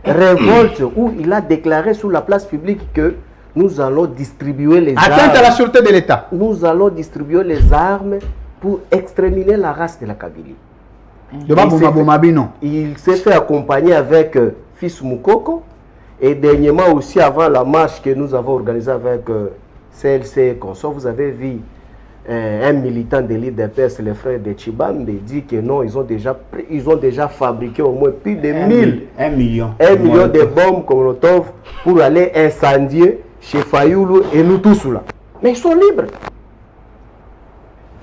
S4: révolte, où il a déclaré sur la place publique que nous allons distribuer les armes.
S1: Atteinte à la sûreté de l'État.
S4: Nous allons distribuer les armes pour exterminer la race de la Kabylie.
S1: Il s'est fait
S4: accompagner avec Fils Moukoko. Et dernièrement aussi, avant la marche que nous avons organisée avec CLC et consorts, vous avez vu un militant de l'IDPS, les frères de Chibambe, dit que non, ils ont déjà fabriqué au moins plus de
S7: 1 million
S4: de bombes Molotov pour aller incendier chez Fayoulou et nous tous là. Mais ils sont libres.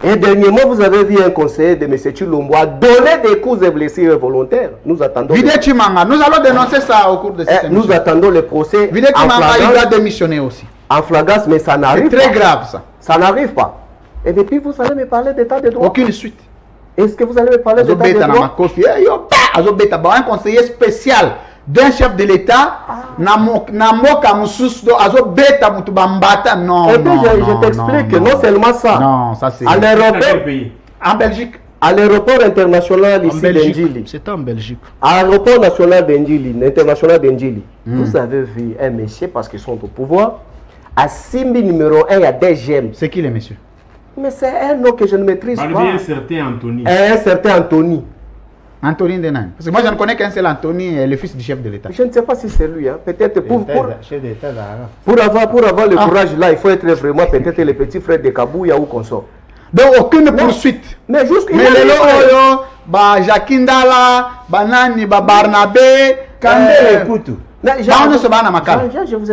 S4: Et dernièrement, vous avez vu un conseiller de M. Chilombo donner des coups et blessures volontaires. Nous attendons.
S1: Vidé Chimanga, nous allons dénoncer ça au cours de cette émission.
S4: Nous attendons le procès.
S1: Vidé Chimanga, il doit démissionner aussi.
S4: En flagrance, mais ça n'arrive pas.
S1: C'est très grave ça.
S4: Ça n'arrive pas. Et depuis, vous allez me parler d'état de droit.
S1: Aucune suite.
S4: Est-ce que vous allez me parler d'état de droit?
S1: Un conseiller spécial d'un chef de l'État, non,
S4: je t'explique que non seulement ça.
S1: Non, ça c'est.
S4: À l'aéroport,
S1: en Belgique.
S4: À l'aéroport international ici d'Endjili.
S5: C'est en Belgique.
S4: À l'aéroport national d'Endjili, international d'Endjili. Vous avez vu un monsieur, parce qu'ils sont au pouvoir, à Simbi numéro 1, il y a des gemmes.
S1: C'est qui les messieurs?
S4: Mais c'est un nom que je ne maîtrise pas.
S6: Un certain Anthony.
S4: Un certain Anthony.
S1: Anthony Denan. Parce que moi je ne connais qu'un seul Anthony, le fils du chef de l'État.
S4: Je ne sais pas si c'est lui. Hein. Peut-être pour avoir le courage là, il faut être vraiment peut-être le petit frère de Kabouya ou consort.
S1: Donc aucune poursuite.
S4: Mais juste
S1: mais les loyo, ba Jakindala, Banani, ba Barnabé, Kambere, écoute.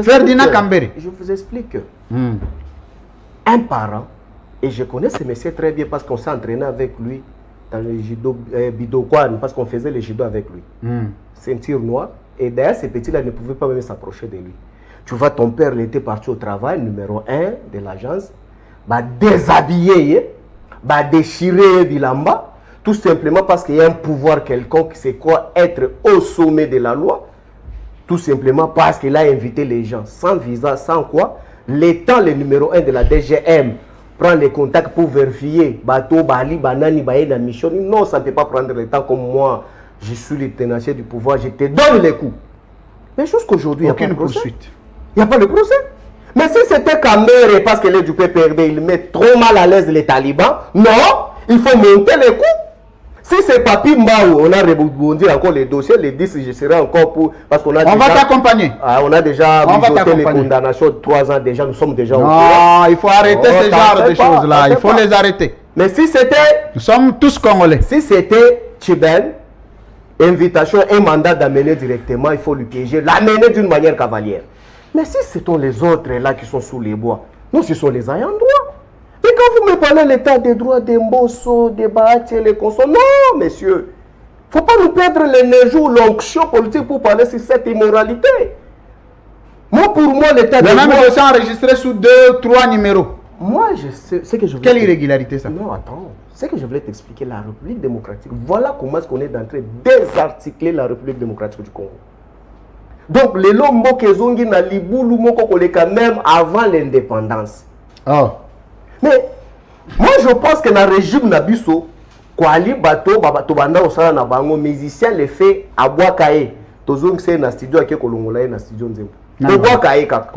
S1: Ferdinand Kambere.
S4: Je vous explique. Un parent, et je connais ce monsieur très bien parce qu'on s'est entraîné avec lui dans le judo Bidokwan, parce qu'on faisait le judo avec lui. Ceinture noire. Et d'ailleurs, ces petits-là ne pouvaient pas même s'approcher de lui. Tu vois, ton père, il était parti au travail, numéro 1 de l'agence, bah déshabiller, bah déchirer Bilamba, tout simplement parce qu'il y a un pouvoir quelconque, c'est quoi être au sommet de la loi, tout simplement parce qu'il a invité les gens, sans visa, sans quoi, l'étant le numéro 1 de la DGM, prend les contacts pour vérifier, bateau, bali, banani, baye, la mission, non, ça ne peut pas prendre le temps comme moi, je suis le tenancier du pouvoir, je te donne les coups. Mais jusqu'aujourd'hui, il n'y a pas de poursuite. Il n'y a pas de procès. Mais si c'était Kambere, parce qu'il est du PPRD, il met trop mal à l'aise les talibans, non, il faut monter les coups. Si c'est Papi Mbao, on a rebondi encore les dossiers, les 10, je serai encore pour... Parce qu'on a
S1: on va t'accompagner.
S4: On a déjà mijoté les condamnations de 3 ans déjà, nous sommes déjà au courant.
S1: Non, il faut arrêter ce genre de choses-là, il faut les arrêter.
S4: Mais si c'était...
S1: Nous sommes tous Congolais.
S4: Si c'était Tchibel, invitation, un mandat d'amener directement, il faut lui piéger, l'amener d'une manière cavalière. Mais si ce sont les autres là qui sont sous les bois, nous ce sont les ayants droit. Et quand vous me parlez de l'état des droits des Mbosso, des Bahati et les consorts, non messieurs, il ne faut pas nous perdre l'énergie ou l'onction politique pour parler sur cette immoralité. Moi pour moi l'état des droits...
S1: Les mêmes dossiers enregistrés sous 2, 3 numéros.
S4: Moi je sais ce que je veux...
S1: Quelle irrégularité ça?
S4: Non attends, c'est que je voulais t'expliquer la République démocratique. Voilà comment est-ce qu'on est en train de désarticuler la République démocratique du Congo. Donc, les lombo kezongi na libulu moko koleka même avant l'indépendance.
S1: Oh.
S4: Mais moi je pense que dans le régime Nabiso, Kwali Bato, Bato Banda Osala na bango, musicien le fait à Boakaye. Tozong c'est na studio à Kolongola na studio Nzembo. Boakaye kaka.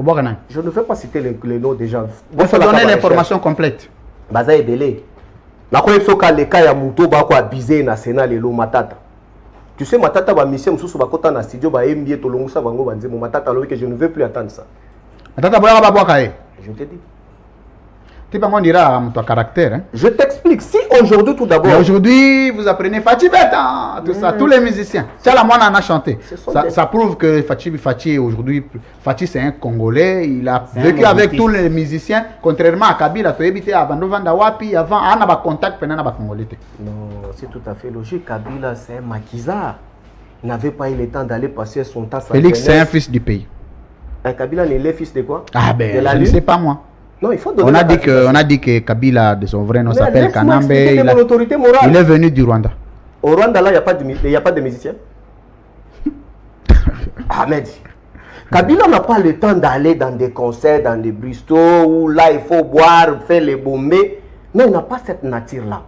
S4: Je ne vais pas citer les noms déjà.
S1: Il faut donner l'information complète.
S4: Baza Ebele. Na ko epsoka le cas ya muto ba ko abiser na Sénat lelo matata. Tu sais, Matata va mission mususu bakota na studio ba MBA tolongusa bango banzemo Matata lobi que je ne veux plus attendre ça.
S1: Matata boya ba boakaye.
S4: Je te dis.
S1: Tu pas dira ton caractère. Hein?
S4: Je t'explique. Si aujourd'hui tout d'abord.
S1: Aujourd'hui vous apprenez Fachi Beta, tout ça, tous les musiciens. Tiens la moine en a chanté. Ça prouve que Fachi aujourd'hui, Fachi c'est un Congolais. Il a vécu avec tous les musiciens. Contrairement à Kabila, tu habitais à Bandovanda Wapi avant, on a pas contact pendant la Congolais.
S4: Non, c'est tout à fait logique. Kabila c'est un maquisard. Il n'avait pas eu le temps d'aller passer son temps.
S1: Félix c'est un fils du pays.
S4: Kabila n'est le fils de quoi?
S1: Ah ben, je ne sais pas moi.
S4: Non, il faut donner
S1: on a dit que Kabila, de son vrai nom, s'appelle Kanambe. Il est venu du Rwanda.
S4: Au Rwanda, là, il n'y a pas de musiciens. Ahmed. Kabila n'a pas le temps d'aller dans des concerts, dans des Bristol, où là, il faut boire, faire les bombées. Non, il n'a pas cette nature-là.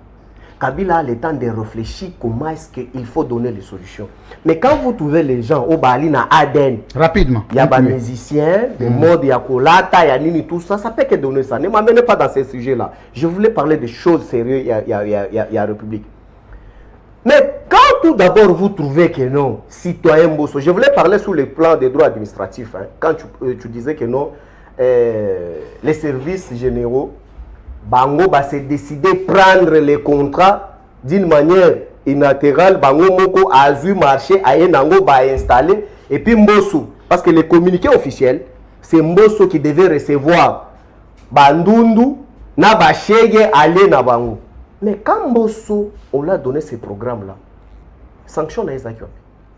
S4: Kabila a le temps de réfléchir comment est-ce qu'il faut donner les solutions. Mais quand vous trouvez les gens au Bali, à Aden,
S1: rapidement,
S4: il y a des musiciens, des modes, il y a Kolata, il y a Nini, tout ça, ça peut que donner ça. Ne m'amenez pas dans ces sujets-là. Je voulais parler de choses sérieuses, il y a République. Mais quand tout d'abord vous trouvez que non, citoyen Mbosso, je voulais parler sur le plan des droits administratifs, hein, quand tu disais que non, les services généraux, Bango va se décider prendre les contrats d'une manière unilatérale, Bango Moko a vu marché, Ayenango va installer, et puis Mbosso, parce que le communiqué officiel, c'est Mbosso qui devait recevoir Bandundu, na Bachege, aller na Bango. Mais quand Mbosso, on l'a donné ces programmes-là, sanction n'est pas.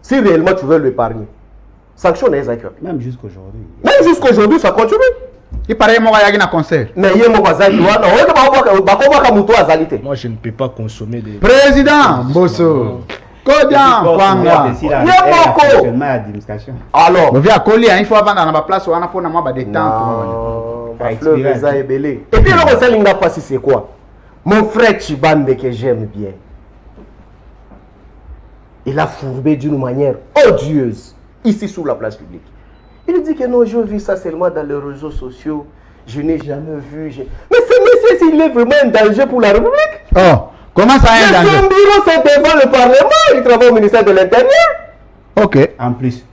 S4: Si réellement tu veux l'épargner, sanction n'est pas.
S7: Même jusqu'aujourd'hui.
S4: Même jusqu'aujourd'hui, ça continue.
S1: Il paraît moi il y a un concert.
S4: Mais il y a un concert.
S5: Moi, je ne peux pas consommer des...
S1: Président Mbosso. Kodian Kwanga.
S4: Alors,
S1: il faut vendre dans ma place ou on a pour moi des temps.
S4: Et puis le conseil c'est quoi? Mon frère Chibambe que j'aime bien, il a fourbé d'une manière odieuse ici sur la place publique. Il dit que non, je vis ça seulement dans les réseaux sociaux. Je n'ai jamais vu. Mais ce monsieur, s'il est vraiment un danger pour la République.
S1: Oh, comment ça est un danger?
S4: Son bureau, c'est devant le Parlement. Il travaille au ministère de l'Intérieur.
S1: Ok.
S7: En plus.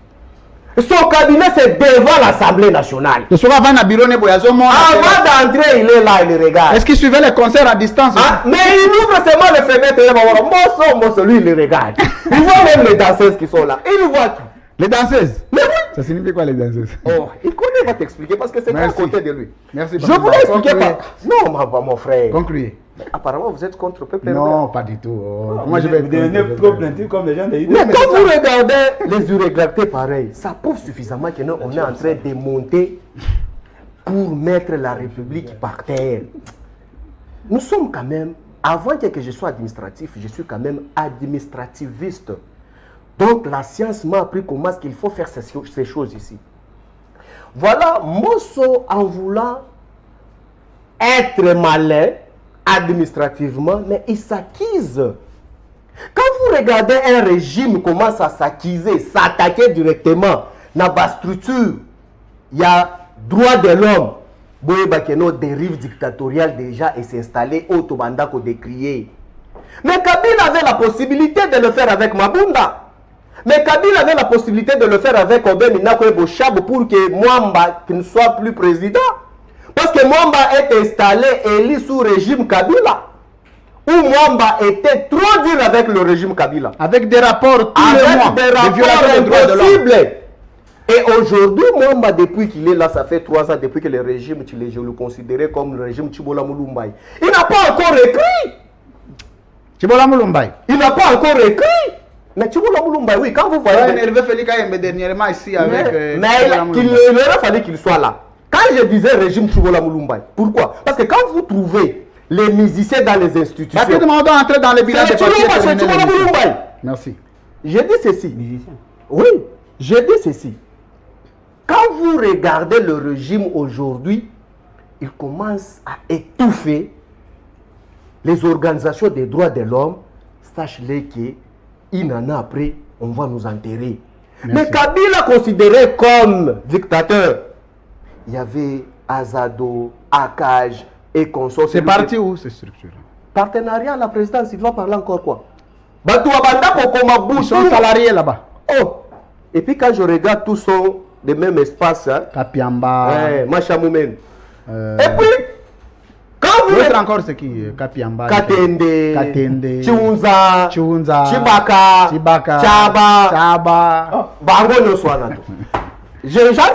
S4: Son cabinet, c'est devant l'Assemblée nationale.
S1: Avant
S4: d'entrer, il est là, il regarde.
S1: Est-ce qu'il suivait les concerts à distance?
S4: Mais il ouvre seulement les fenêtres. Mosso, lui, il regarde. Il voit même les danseuses qui sont là. Il voit tout.
S1: Les danseuses?
S4: Mais oui.
S1: Ça signifie quoi les danseuses?
S4: Oh, il connaît, il va t'expliquer parce que c'est à côté de lui.
S1: Merci.
S4: Je voulais expliquer pas. Non, mon frère.
S1: Concluez.
S4: Apparemment, vous êtes contre PPRD.
S1: Non, pas du tout. Moi, je vais
S7: devenir pro-plaintif comme les gens de
S4: Mais quand vous regardez les irrégularités pareilles, ça prouve suffisamment que nous, on est en train de monter pour mettre la République par terre. Nous sommes quand même, avant que je sois administratif, je suis quand même administrativiste. Donc la science m'a appris comment est-ce qu'il faut faire ces choses ici. Voilà, Mbosso en voulant être malin administrativement, mais il s'acquise. Quand vous regardez un régime commence à s'acquiser, s'attaquer directement dans la structure, il y a droit de l'homme. Boye Bakeno dérive dictatoriale déjà et s'installer au Tobandako décrié. Mais Kabila avait la possibilité de le faire avec Mabunda. Mais Kabila avait la possibilité de le faire avec Oben Inako Bochab pour que Mwamba ne soit plus président. Parce que Mwamba est installé élu sous régime Kabila. Où Mwamba était trop dur avec le régime Kabila.
S1: Avec des rapports tous les mois.
S4: Des rapports impossibles. Et aujourd'hui, Mwamba, depuis qu'il est là, ça fait 3 ans, depuis que le régime, je le considérais comme le régime Chibola Moulumbaï. Il n'a pas encore écrit.
S1: Chibola Moulumbaï.
S4: Il n'a pas encore écrit. Mais Chibola Moulumbaï, oui, quand vous voyez...
S1: Il est élevé Félix Kayembe dernièrement ici avec...
S4: Mais il aurait fallu qu'il soit là. Quand je disais régime Chibola Moulumbaï, pourquoi? Parce que quand vous trouvez les musiciens dans les institutions...
S1: Parce que on doit entrer dans les bilans de
S4: papier.
S1: Merci.
S4: J'ai dit ceci.
S7: Musicien.
S4: Oui, j'ai dit ceci. Quand vous regardez le régime aujourd'hui, il commence à étouffer les organisations des droits de l'homme. Sachez-les qu'une année après, on va nous enterrer. Merci. Mais Kabila considéré comme dictateur. Il y avait Azado, Akaj et consorts.
S1: C'est parti où ces structures?
S4: Partenariat à la présidence, il va parler encore quoi?
S1: Ils sont salariés là-bas.
S4: Oh! Et puis quand je regarde tous sont des mêmes espaces. Hein?
S1: Kapiamba.
S4: Ouais, Machamoumen. Et puis, quand vous...
S1: L'autre encore c'est qui? Kapiamba.
S4: Katende. Chiunza. Chibaka.
S1: Chaba.
S4: Bango no Swanato.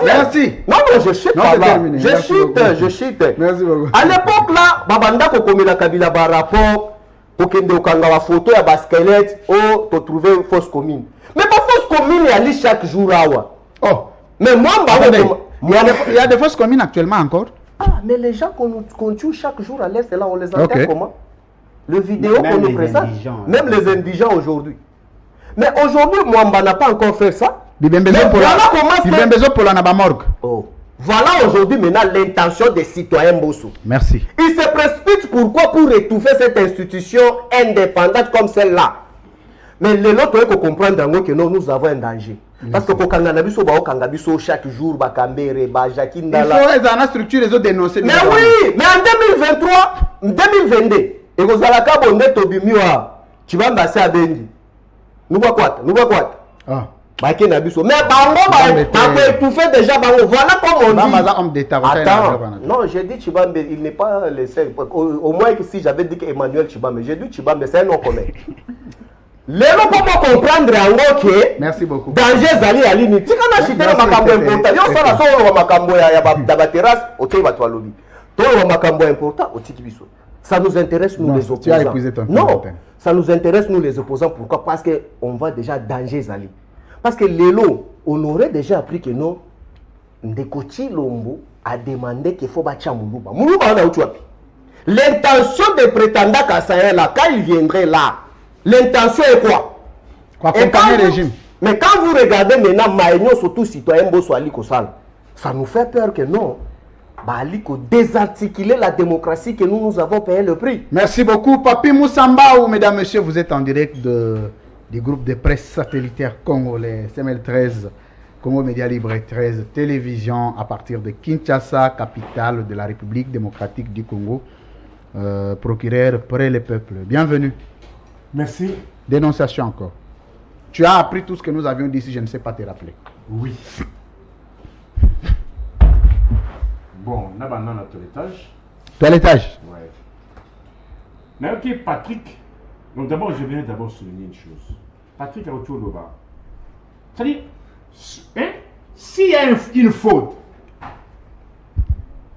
S1: Merci.
S4: Non, je chute pas là. Je chute.
S1: Merci beaucoup.
S4: À l'époque là, Babanda Kokomila Kabila par rapport au Kende Okanga photo ya baskelet ou te trouver une fausse commune. Mais pas fausse commune, il y a chaque jour là.
S1: Oh.
S4: Mais moi,
S1: il y a des fausses communes actuellement encore.
S4: Ah, mais les gens qu'on tue chaque jour à l'Est, là, on les entend comment? Le vidéo qu'on nous présente, même les indigents aujourd'hui. Mais aujourd'hui, Mwamba n'a pas encore fait ça. Oh. Voilà aujourd'hui maintenant l'intention des citoyens Mbosso.
S1: Merci.
S4: Ils se précipitent pourquoi? Pour étouffer cette institution indépendante comme celle-là. Mais l'autre, il faut comprendre que nous avons un danger. Parce que chaque jour, il
S1: faut une structure, ils ont dénoncé.
S4: Mais oui, mais en 2023, 2022, et vous allez tu vas passer à Bendi. Nous va quoi?
S1: Ah.
S4: Mais Bango va étouffer déjà Bango. Voilà comment on dit. Attends, non, j'ai dit Chibambe, il n'est pas le seul. Au moins que si j'avais dit qu'Emmanuel Chibambe, j'ai dit Chibambe, c'est un nom commun. Lelo comment comprendre yango que
S1: merci beaucoup
S4: danger zali ya lini tika na chitela makambo important yo sala so wa makambo ya ba terrasse otoyi ba toalobi to wa makambo important otiki biso ça nous intéresse nous les opposants. Tu as épuisé ton non ça nous intéresse nous les opposants. Pourquoi? Parce que on va déjà danger zali parce que lelo on aurait déjà appris que non Ndeko Tshilombo a demandé qu'il faut battre Moulouba. Moulouba on a où tu as l'intention des prétendants Kassaïen là quand il viendrait là. L'intention est quoi?
S1: Accompagner le régime.
S4: Mais quand vous regardez maintenant Maïnio, surtout citoyen Bosso Ali Kosal, ça nous fait peur que non. Baliko désarticuler la démocratie que nous avons payé le prix.
S1: Merci beaucoup. Papi Moussamba, mesdames, messieurs, vous êtes en direct du groupe de presse satellitaire congolais, CML13, Congo Média Libre 13, télévision à partir de Kinshasa, capitale de la République démocratique du Congo, procureur près les peuples. Bienvenue.
S6: Merci.
S1: Dénonciation encore. Tu as appris tout ce que nous avions dit si je ne sais pas te rappeler.
S6: Oui. Bon, on a maintenant notre toilettage.
S1: Toilettage?
S6: Ouais. Mais ok, Patrick. Donc d'abord, je viens d'abord souligner une chose. Patrick a autour de bas. C'est-à-dire, hein, s'il y a une faute,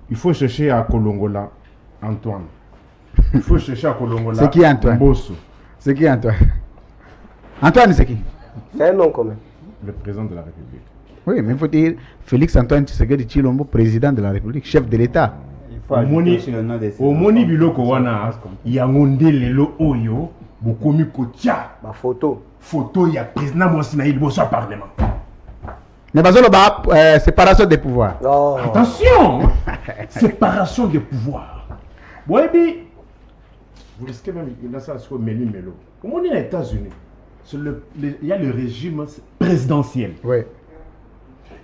S6: il faut chercher à Kolongola Antoine. Il faut chercher à Kolongola.
S1: C'est qui Antoine?
S6: Mbosso.
S1: C'est qui Antoine? Antoine, c'est qui?
S4: C'est un nom commun.
S6: Le président de la République.
S1: Oui, mais il faut dire Félix Antoine Tshisekedi Tshilombo, président de la République, chef de l'État.
S6: Au moni biloko wana yangonde lelo oyo bokomi kotia
S4: ma photo
S6: ya président mwasi na liboso ya parlement.
S1: Mais bazolo ba séparation des pouvoirs.
S4: Oh.
S6: Attention. Séparation des pouvoirs. Boyebi, vous risquez même dans ça sur Melu Melo. Comme on est aux États-Unis, il y a le régime présidentiel.
S1: Oui.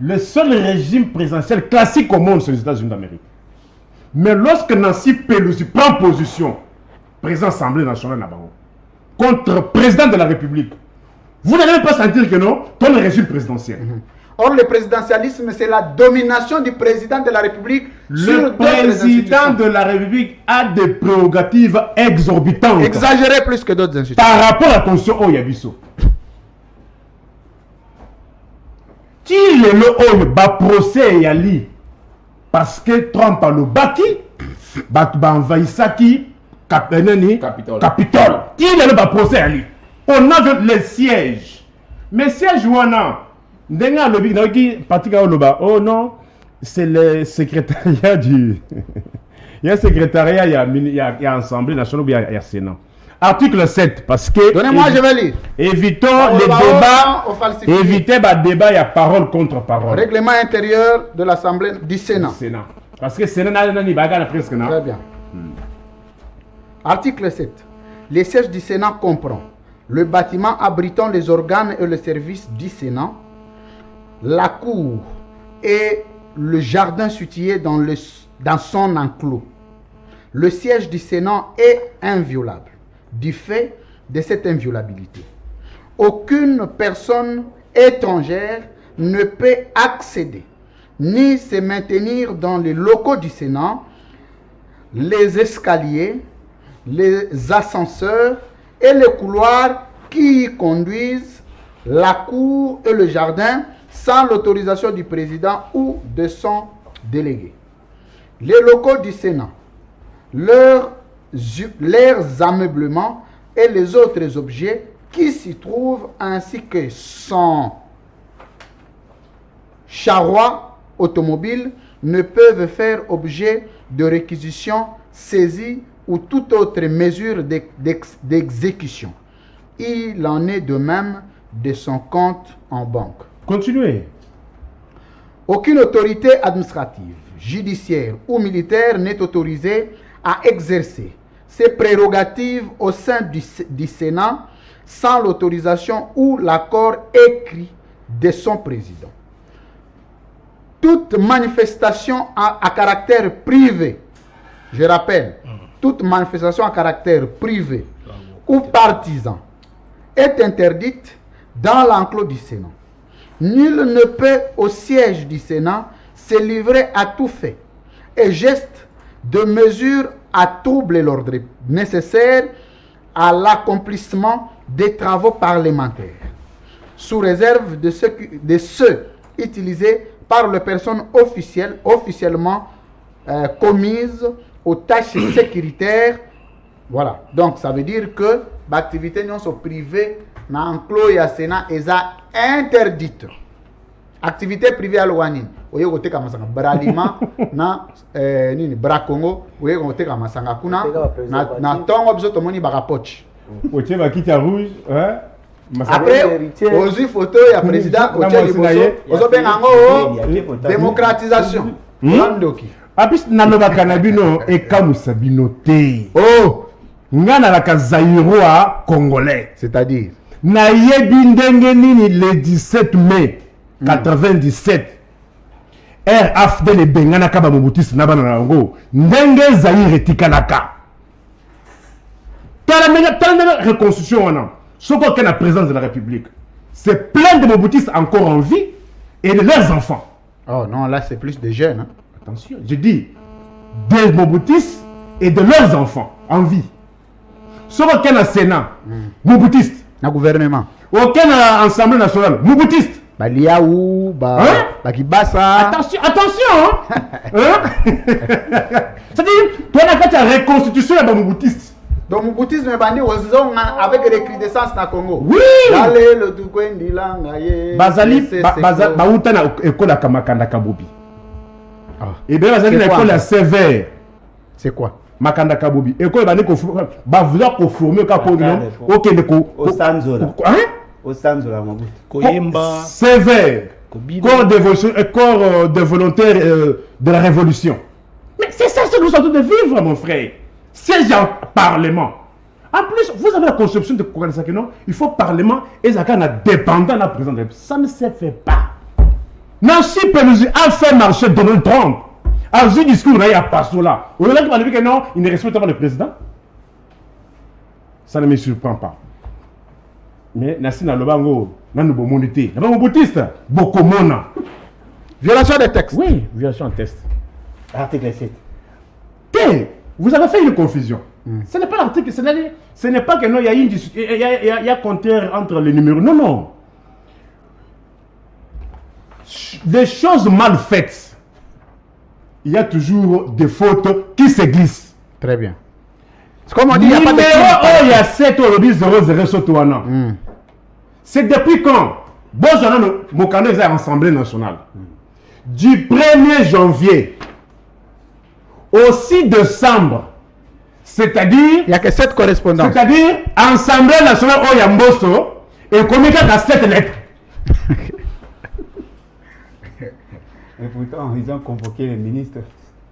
S6: Le seul régime présidentiel classique au monde, c'est les États-Unis d'Amérique. Mais lorsque Nancy Pelosi prend position, président de l'Assemblée nationale là-bas, contre président de la République, vous n'allez même pas sentir que non, ton régime présidentiel.
S1: Or, le présidentialisme, c'est la domination du président de la République.
S6: Le président de la République a des prérogatives exorbitantes.
S1: Exagérées plus que d'autres institutions.
S6: Par rapport à la constitution Oyabiso. Qui est le Oyo ba procès Yali? Parce que Trump a le baki, ba envahissaki, Capitole. Qui est le ba procès Yali? On a les sièges. Mais sièges wana. Oh non, c'est le secrétariat du. Il y a un secrétariat, il y a Assemblée nationale, il y a Sénat. Article 7, parce que.
S1: Donnez-moi, je vais lire.
S6: Évitons les débats. Évitez le débat, il y a parole contre parole.
S1: Règlement intérieur de l'Assemblée du Sénat.
S6: Parce que Sénat n'a pas presque.
S1: Très bien. Article 7. Les sièges du Sénat comprend le bâtiment abritant les organes et le service du Sénat, la cour et le jardin situé dans son enclos. Le siège du Sénat est inviolable du fait de cette inviolabilité. Aucune personne étrangère ne peut accéder ni se maintenir dans les locaux du Sénat, les escaliers, les ascenseurs et les couloirs qui y conduisent, la cour et le jardin sans l'autorisation du président ou de son délégué. Les locaux du Sénat, leurs ameublements et les autres objets qui s'y trouvent, ainsi que son charroi automobile, ne peuvent faire objet de réquisition, saisie ou toute autre mesure d'exécution. Il en est de même de son compte en banque.
S6: Continuez.
S1: Aucune autorité administrative, judiciaire ou militaire n'est autorisée à exercer ses prérogatives au sein du Sénat sans l'autorisation ou l'accord écrit de son président. Toute manifestation à caractère privé, je rappelle, toute manifestation à caractère privé ou partisan est interdite dans l'enclos du Sénat. Nul ne peut au siège du Sénat se livrer à tout fait et geste de mesure à troubler l'ordre nécessaire à l'accomplissement des travaux parlementaires, sous réserve de ceux utilisés par les personnes officiellement commises aux tâches sécuritaires. Voilà. Donc, ça veut dire que l'activité non sont privée dans l'enclos et Sénat est interdite. Activité privée à l'Ouani. Vous voyez, vous avez Bralima, na Bra Congo, vous voyez, vous avez Masanga Kuna, na Tongo, vous avez Barapoch.
S6: Vous avez un rouge,
S1: après, aux yeux photo, il y a président, vous avez une démocratisation.
S6: Apis naloba kanabino e kamusabino te. Oh, ngana la kazaïroa congolais.
S1: C'est-à-dire
S6: na yebi ndenge nini le 17 mai 97 AFDL bengana kaba Mobutu na bana nango ndenge Zaïre tikalaka. Tala reconstruction wana. Soko que la présidence de la République. C'est plein de Mobutu encore en vie et de leurs enfants.
S1: Oh non, là c'est plus des jeunes. Hein.
S6: Attention, je dis des Mobutistes et de leurs enfants en vie. Sauf aucun Sénat, Moubutiste.
S1: Un gouvernement.
S6: Aucun Assemblée nationale, Moubutiste.
S1: Liaou, Kibasa.
S6: Attention, c'est-à-dire, toi, tu as la reconstitution de Moubutiste.
S1: Donc, Moubutiste, avec recrudescence dans le Congo.
S6: Oui!
S1: Allez, le Tukwendi Langaye.
S6: Bazali, Baoutana, école à Kamakanda Kabobi. Et bien, Bazali, l'école à sévère.
S1: C'est quoi?
S6: Makanda Kabobi. École, vouloir former
S7: au Sanzola. Au Sanzola,
S5: Koyemba.
S6: Sévère. Corps de volontaires de la révolution. Mais c'est ça que nous sommes en train de vivre, mon frère. C'est un parlement. En plus, vous avez la conception de Kouran Sakeno, il faut parlement et Zakana dépendant de la présidence. Ça ne se fait pas. Nancy Pelosi a fait marcher Donald Trump. A ce discours, il n'y a pas cela. On a dit que non, il ne respecte pas le président. Ça ne me surprend pas. Mais Nassi Nalobango, Nanoubo Monité, Nanoubo Boutiste, Bokomona.
S1: Violation des textes.
S6: Oui, violation des textes.
S7: Article 7.
S6: Vous avez fait une confusion. Ce n'est pas l'article, ce n'est pas que non, il y a compteur entre les numéros. Non, non. Des choses mal faites, il y a toujours des fautes qui se glissent.
S1: Très bien. C'est comme on dit, il n'y a pas de...
S6: Il y a 7 euros, c'est depuis quand mon candidat est à l'Assemblée nationale. Du 1er janvier au 6 décembre, c'est-à-dire...
S1: Il n'y a que 7 correspondances.
S6: C'est-à-dire, Assemblée nationale Oyamboso et communiqué à 7 lettres.
S7: Et pourtant, ils ont convoqué les ministres.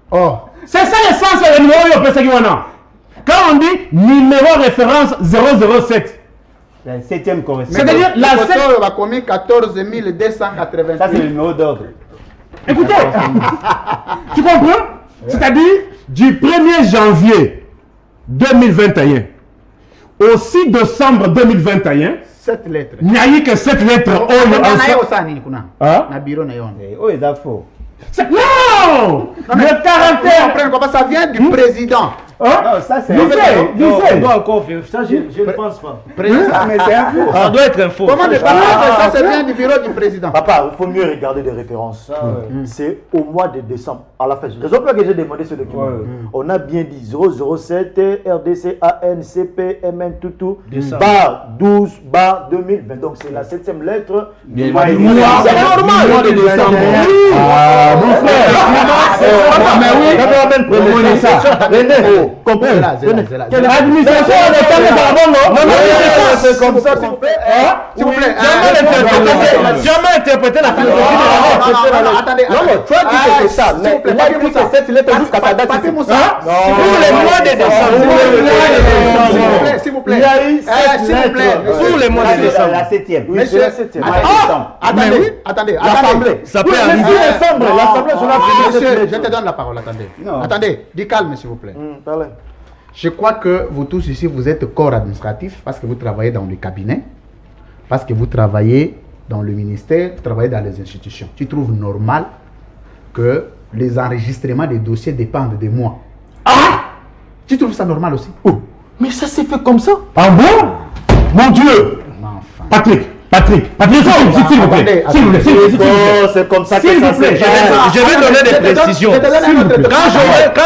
S6: Oh, c'est ça l'essence du numéro. Quand on dit numéro référence 007,
S7: la 7e correspondance.
S6: C'est-à-dire la 7...
S1: On va commis 14 288.
S7: Ça, c'est le numéro d'ordre.
S6: Écoutez, tu comprends? C'est-à-dire, du 1er janvier 2021 au 6 décembre 2021,
S1: 7 lettres.
S6: Il n'y a eu que 7 lettres.
S1: Non! Le caractère, ça vient du président.
S7: Non, ça c'est...
S5: On doit encore vérifier. Ça, je ne pense pas.
S7: Mais c'est un faux.
S5: Ça doit être un faux.
S1: Comment ne pas ça vient du bureau du président.
S3: Papa, il faut mieux regarder des références. C'est au mois de décembre, à la fin. Raison pour laquelle j'ai demandé ce document. On a bien dit 007 RDC ANCP MN Toutou bar 12 bar 2020. Donc c'est la 7e lettre du mois de décembre.
S6: C'est normal de décembre. Ah, mon frère. Mais oui, ça.
S1: Comprenez là,
S6: l'administration
S3: c'est comme ça qu'on fait.
S1: S'il vous plaît,
S5: jamais interprété la
S1: non, attendez.
S3: Non, mais toi tu fais ça. Mais il a écrit que cette lettre jusqu'à sa date.
S1: Pour
S5: le mois de décembre.
S1: S'il vous plaît.
S3: Il y a eu cette lettre.
S5: Sur le mois de décembre.
S7: La 7e.
S3: Oui, c'est la 7e.
S1: Attendez.
S3: L'Assemblée.
S5: Ça peut arriver.
S3: L'Assemblée sur la
S1: Monsieur, je te donne la parole. Attendez. Dis calme, s'il vous plaît. Je crois que vous tous ici, vous êtes corps administratif parce que vous travaillez dans le cabinet. parce que vous travaillez dans le ministère, vous travaillez dans les institutions. Tu trouves normal que les enregistrements des dossiers dépendent de moi? Ah! Tu trouves ça normal aussi?
S3: Oh, mais ça s'est fait comme ça.
S6: Ah bon? Mon Dieu!
S1: Enfin.
S6: Patrick, s'il vous plaît. S'il vous plaît.
S3: C'est comme ça que
S6: S'il
S3: ça
S6: vous plaît,
S3: s'est fait.
S5: Je vais donner des précisions. Quand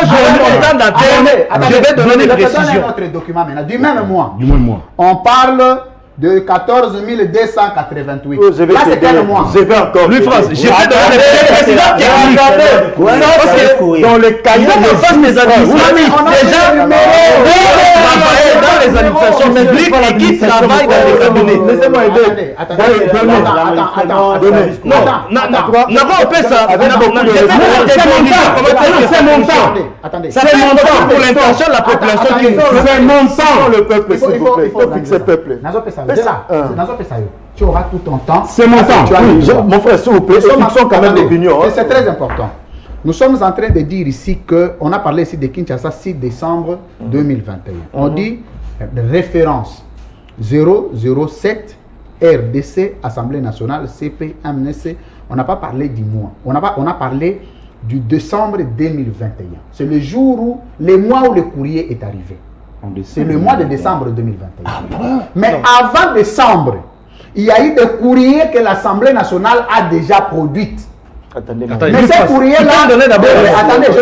S5: j'aurai mon temps d'antenne, je vais donner des précisions.
S1: Notre document maintenant, du même mois.
S6: Du moins moi.
S1: On parle de 14 288.
S3: Oh, je vais
S1: Là, c'est
S3: t'aider.
S1: quel mois?
S3: Je vais encore.
S5: Louis France, je vais donner des précisions techniques.
S3: Dans le cahier
S5: de face des administrations, les gens travaillent dans les administrations publiques et qui travaillent dans les cabinets.
S3: Laissez-moi aider.
S1: Attends.
S5: Non, on peut ça.
S6: C'est mon temps.
S1: Attendez.
S5: C'est mon temps pour l'intention de la population qui
S6: C'est mon temps.
S3: Le peuple, s'il vous plaît. Il faut fixer le peuple.
S1: Tu auras tout ton temps.
S6: C'est mon temps.
S3: Mon frère, s'il vous plaît, fixons quand même l'opinion.
S1: C'est très important. Nous sommes en train de dire ici qu'on a parlé ici de Kinshasa 6 décembre 2021. On dit référence 007 RDC, Assemblée nationale, CP, MNC. On n'a pas parlé du mois. On a parlé du décembre 2021. C'est le jour où, le mois où le courrier est arrivé. C'est le mois de décembre 2021. Mais avant décembre, il y a eu des courriers que l'Assemblée nationale a déjà produits.
S3: Attendez,
S1: mais ces courriers-là... Attendez, je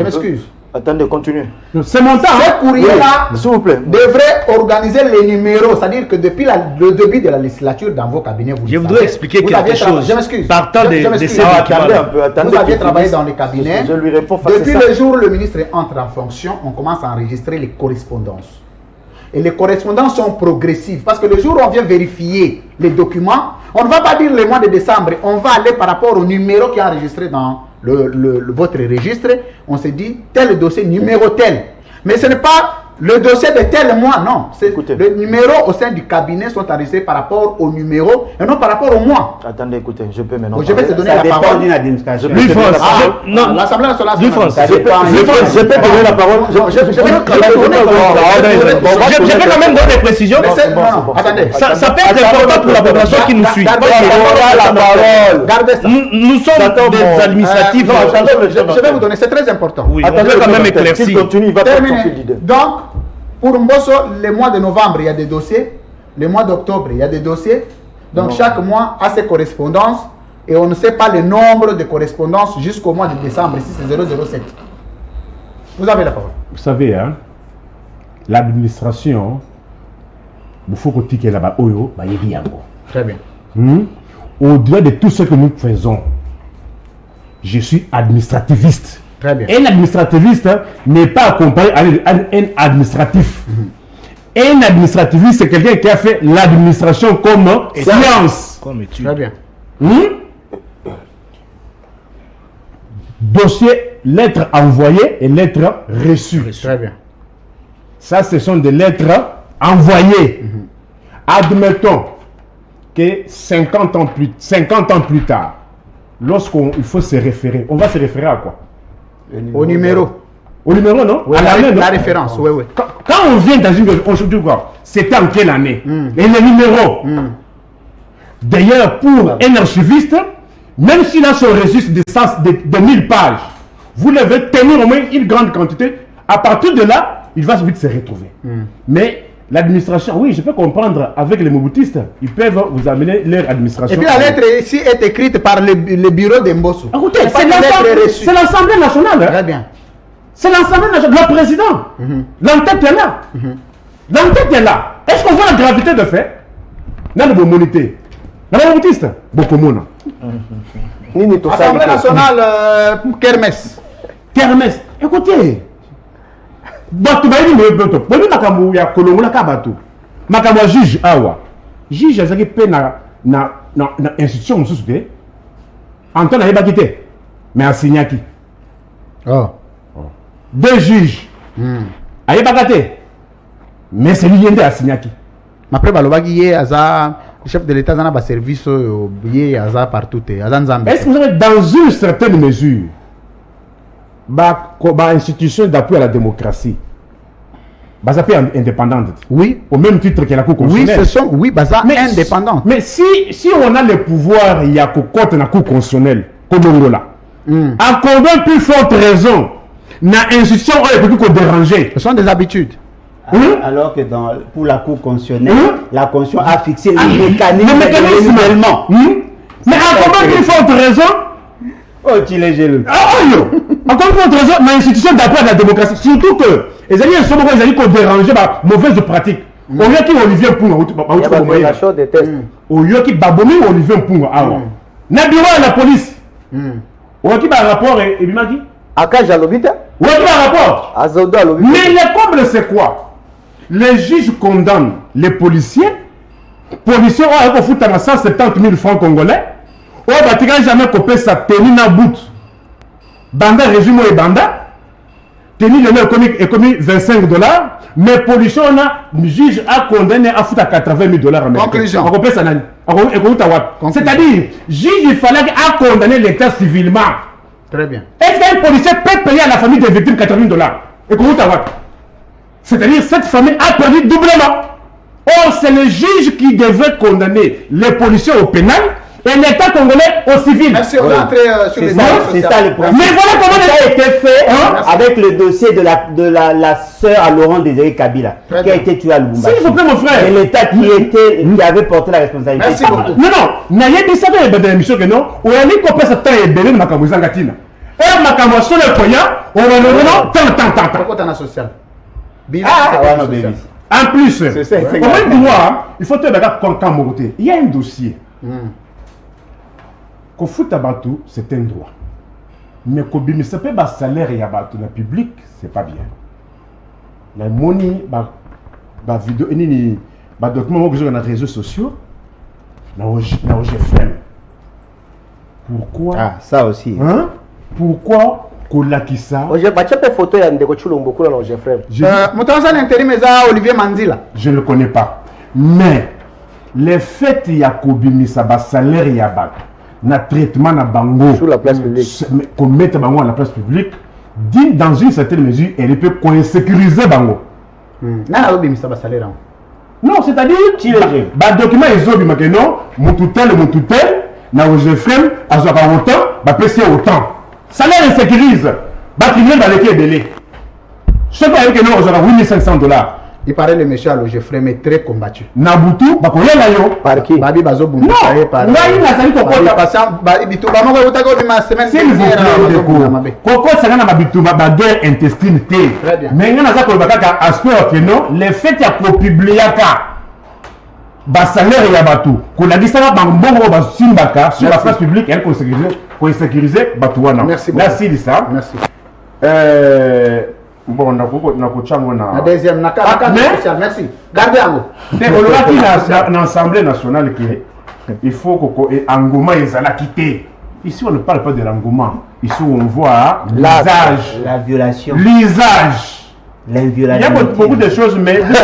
S1: m'excuse.
S3: Attendez, continuez.
S6: C'est mon temps.
S1: Ces courriers-là,
S3: s'il vous plaît,
S1: devraient organiser les numéros. C'est-à-dire que depuis le début de la législature, dans vos cabinets,
S5: je voudrais expliquer quelque chose.
S1: Je m'excuse.
S5: Partant de ces
S1: documents, vous aviez travaillé dans les cabinets.
S3: Je lui réponds.
S1: Depuis le jour où le ministre entre en fonction, on commence à enregistrer les correspondances. Et les correspondances sont progressives. Parce que le jour où on vient vérifier les documents, on ne va pas dire le mois de décembre. On va aller par rapport au numéro qui est enregistré dans votre registre. On se dit tel dossier, numéro tel. Mais ce n'est pas le dossier de tel mois, non. Les numéros au sein du cabinet sont enregistrés par rapport au numéro et non par rapport au mois.
S3: Attendez, écoutez, je peux maintenant.
S1: Je vais te donner la parole.
S6: Lui France.
S1: Non, l'Assemblée nationale.
S3: Je peux donner la parole.
S5: Je vais quand même donner des précisions.
S1: Attendez.
S5: Ça peut être important pour la population qui nous suit. Nous sommes des administratifs.
S1: Je vais vous donner, c'est très important.
S5: Oui, on peut quand même éclaircir.
S1: Donc, pour Mbosso, le mois de novembre, il y a des dossiers. Le mois d'octobre, il y a des dossiers. Donc, chaque mois a ses correspondances. Et on ne sait pas le nombre de correspondances jusqu'au mois de décembre. Ici, c'est 007. Vous avez la parole.
S6: Vous savez, hein, l'administration, il faut que tu là-bas.
S1: Très bien.
S6: Au-delà de tout ce que nous faisons, je suis administrativiste.
S1: Très bien.
S6: Un administrativiste n'est pas accompagné d'un administratif. Un administrativiste, c'est quelqu'un qui a fait l'administration comme science.
S5: Comme étude.
S1: Très bien.
S6: Dossier, lettres envoyées et lettres reçues.
S1: Très bien.
S6: Ça, ce sont des lettres envoyées. Admettons que 50 ans plus tard, lorsqu'il faut se référer, on va se référer à quoi?
S1: Au numéro.
S6: Au numéro, non?
S1: Oui, la référence, oui, oui.
S6: Quand on vient dans une... On se dit quoi? C'était en quelle année? Et le numéro. D'ailleurs, pour un archiviste, même s'il a son registre de 1000 pages, vous devez tenir au moins une grande quantité. À partir de là, il va vite se retrouver. Mais l'administration, oui, je peux comprendre, avec les moboutistes, ils peuvent vous amener leur administration.
S1: Et puis la lettre ici est écrite par le bureau de Mbosso.
S6: Écoutez, c'est l'Assemblée nationale. Hein?
S1: Très bien.
S6: C'est l'Assemblée nationale, le président. L'entête est là. L'entête est là. Est-ce qu'on voit la gravité de fait? Dans le mobilité. Dans le mobiliste. Beaucoup de monde.
S1: Assemblée nationale, Kermès.
S6: Kermès. Écoutez. Bato bayi me beto. Boni makambu ya kolongo la kabato. Makambu juge awa. Juge azaki pe na institution mususu te. Antoine ayeba kité. Mais asignaki.
S1: Oh.
S6: Deux juges. Ayeba kate. Mais c'est lui yende asignaki.
S1: Mais après balobaki ye aza le chef de l'État dans ba service ye aza partout te. Aza nzambe.
S6: Est-ce que vous avez dans une certaine mesure institution d'appui à la démocratie, Baza indépendante.
S1: Oui.
S6: Au même titre que la Cour constitutionnelle.
S1: Oui, ce sont, oui, Baza indépendante.
S6: Mais si on a le pouvoir, il y a côte dans la Cour constitutionnelle, Kodongola. À combien plus forte raison, na institution où il déranger.
S1: Ce sont des habitudes.
S7: Alors que pour la Cour constitutionnelle, la Constitution a fixé le mécanisme de renouvellement.
S6: Mais à combien plus forte raison?
S7: Oh, tu l'es jaloux.
S6: À combien plus forte raison, l'institution d'appui à la démocratie, surtout que les alliés sont déranger par mauvaise pratique. Au lieu qu'il Olivier Mpunga,
S4: Il y a une violation des tests.
S6: au lieu qu'il Babomi Olivier Mpunga, na bureau à la police. Au lieu qu'il a un rapport et Bimaki.
S4: Aka Jalobita.
S6: Au lieu qu'il a un rapport.
S4: Azodo Alobita.
S6: Mais le comble, c'est quoi? Les juges condamnent les policiers. Policiers ont foutu à 170 000 francs congolais. Oh, bah, tu n'as jamais coupé sa tenue na bout. Banda, régime et banda. Tenue le commis 25 $. Mais policiers, le juge a condamné à foutre à 80 000 $ américains.
S1: Conclusion.
S6: C'est-à-dire, juge, il fallait condamner l'État civilement.
S1: Très bien.
S6: Est-ce qu'un policier peut payer à la famille des victimes 80 $? C'est-à-dire cette famille a perdu doublement. Or, c'est le juge qui devait condamner les policiers au pénal et l'État congolais au civil.
S1: Merci, on va entrer sur les
S7: C'est ça le problème.
S6: Mais voilà comment
S7: ça a été fait avec le dossier de la sœur à Laurent Désiré Kabila qui a été tuée à Lubumbashi.
S6: S'il vous plaît, mon frère.
S7: Et l'État qui avait porté la responsabilité.
S1: Merci beaucoup.
S6: Non, n'ayez dit ça dans les émissions que non. On a mis qu'on passe temps et belé de Makamouza Gatina. Et Makamouza le Koya, on va le nom, tant.
S1: Pourquoi t'en as social?
S6: En plus, au même droit, il faut te regarder quand Moroté. Il y a un dossier. Qu'on fout à Batou, c'est un droit. Mais qu'on bimisse pas salaire et à Batou, le public, c'est pas bien. La money, la vidéo, les documents que j'ai dans les réseaux sociaux, j'ai fait. Pourquoi?
S7: Ah, ça aussi.
S6: Hein? Pourquoi Kolakisa?
S4: J'ai pas photo ya Ndeko Chulombo kuna na Jeffrey.
S1: Motanza l'intérim est Olivier Manzila.
S6: Je ne le connais pas. Mais les faits il y a kobimisa ba salaire ya ba na traitement na bango
S4: sur la place publique.
S6: Qu'on mette bango à la place publique, dans une certaine mesure, elle peut sécuriser bango.
S1: Nana obimisa ba salaire.
S6: Non, c'est-à-dire ba document ezobima que non, mututel na Jeffrey azoka autant, ba PC autant. Salaire sécurise. Ba criminel ba leki belé. Ce qui est que non, azoka 8500 $.
S1: Il paraît le monsieur à Jeffrey mais très combattu.
S6: Nabutu, bakoya na yo.
S4: Par qui?
S1: Babi bazo bundu saye par.
S6: Non, il a sali kokota.
S1: Passant bitu ba moko utako de ma semaine.
S6: S'il vous plaît, koko sanga na bitu ba guerre intestine T.
S1: Très bien.
S6: Mais ngana za ko bakaka aspect que non, les faits ya ko publiaka. Ba salaire ya batu. Ko la disana ba mbongo ba simbaka sur la place publique elle ko sécuriser batu wana.
S1: Merci beaucoup.
S6: Merci Lisa.
S1: Merci.
S6: Bon, na
S1: deuxième, merci. Gardez en haut.
S6: Dans l'Assemblée nationale, il faut que l'engouement est quitté. Ici, on ne parle pas de l'engouement. Ici, on voit l'usage.
S7: La violation.
S6: L'usage.
S7: L'inviolation.
S6: Il y a beaucoup de choses, mais vous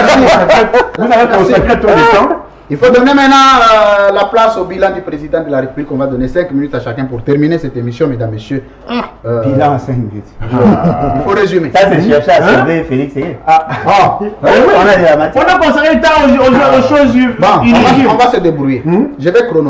S6: avez consacré trop de temps.
S1: Il faut donner maintenant la place au bilan du président de la République. On va donner 5 minutes à chacun pour terminer cette émission, mesdames, messieurs.
S7: Bilan à 5 minutes.
S1: Il faut résumer.
S7: Ça, c'est chercher à sauver Félix.
S6: On a consacré le temps aux choses
S1: Bon, on va se débrouiller. Je vais chronologiser.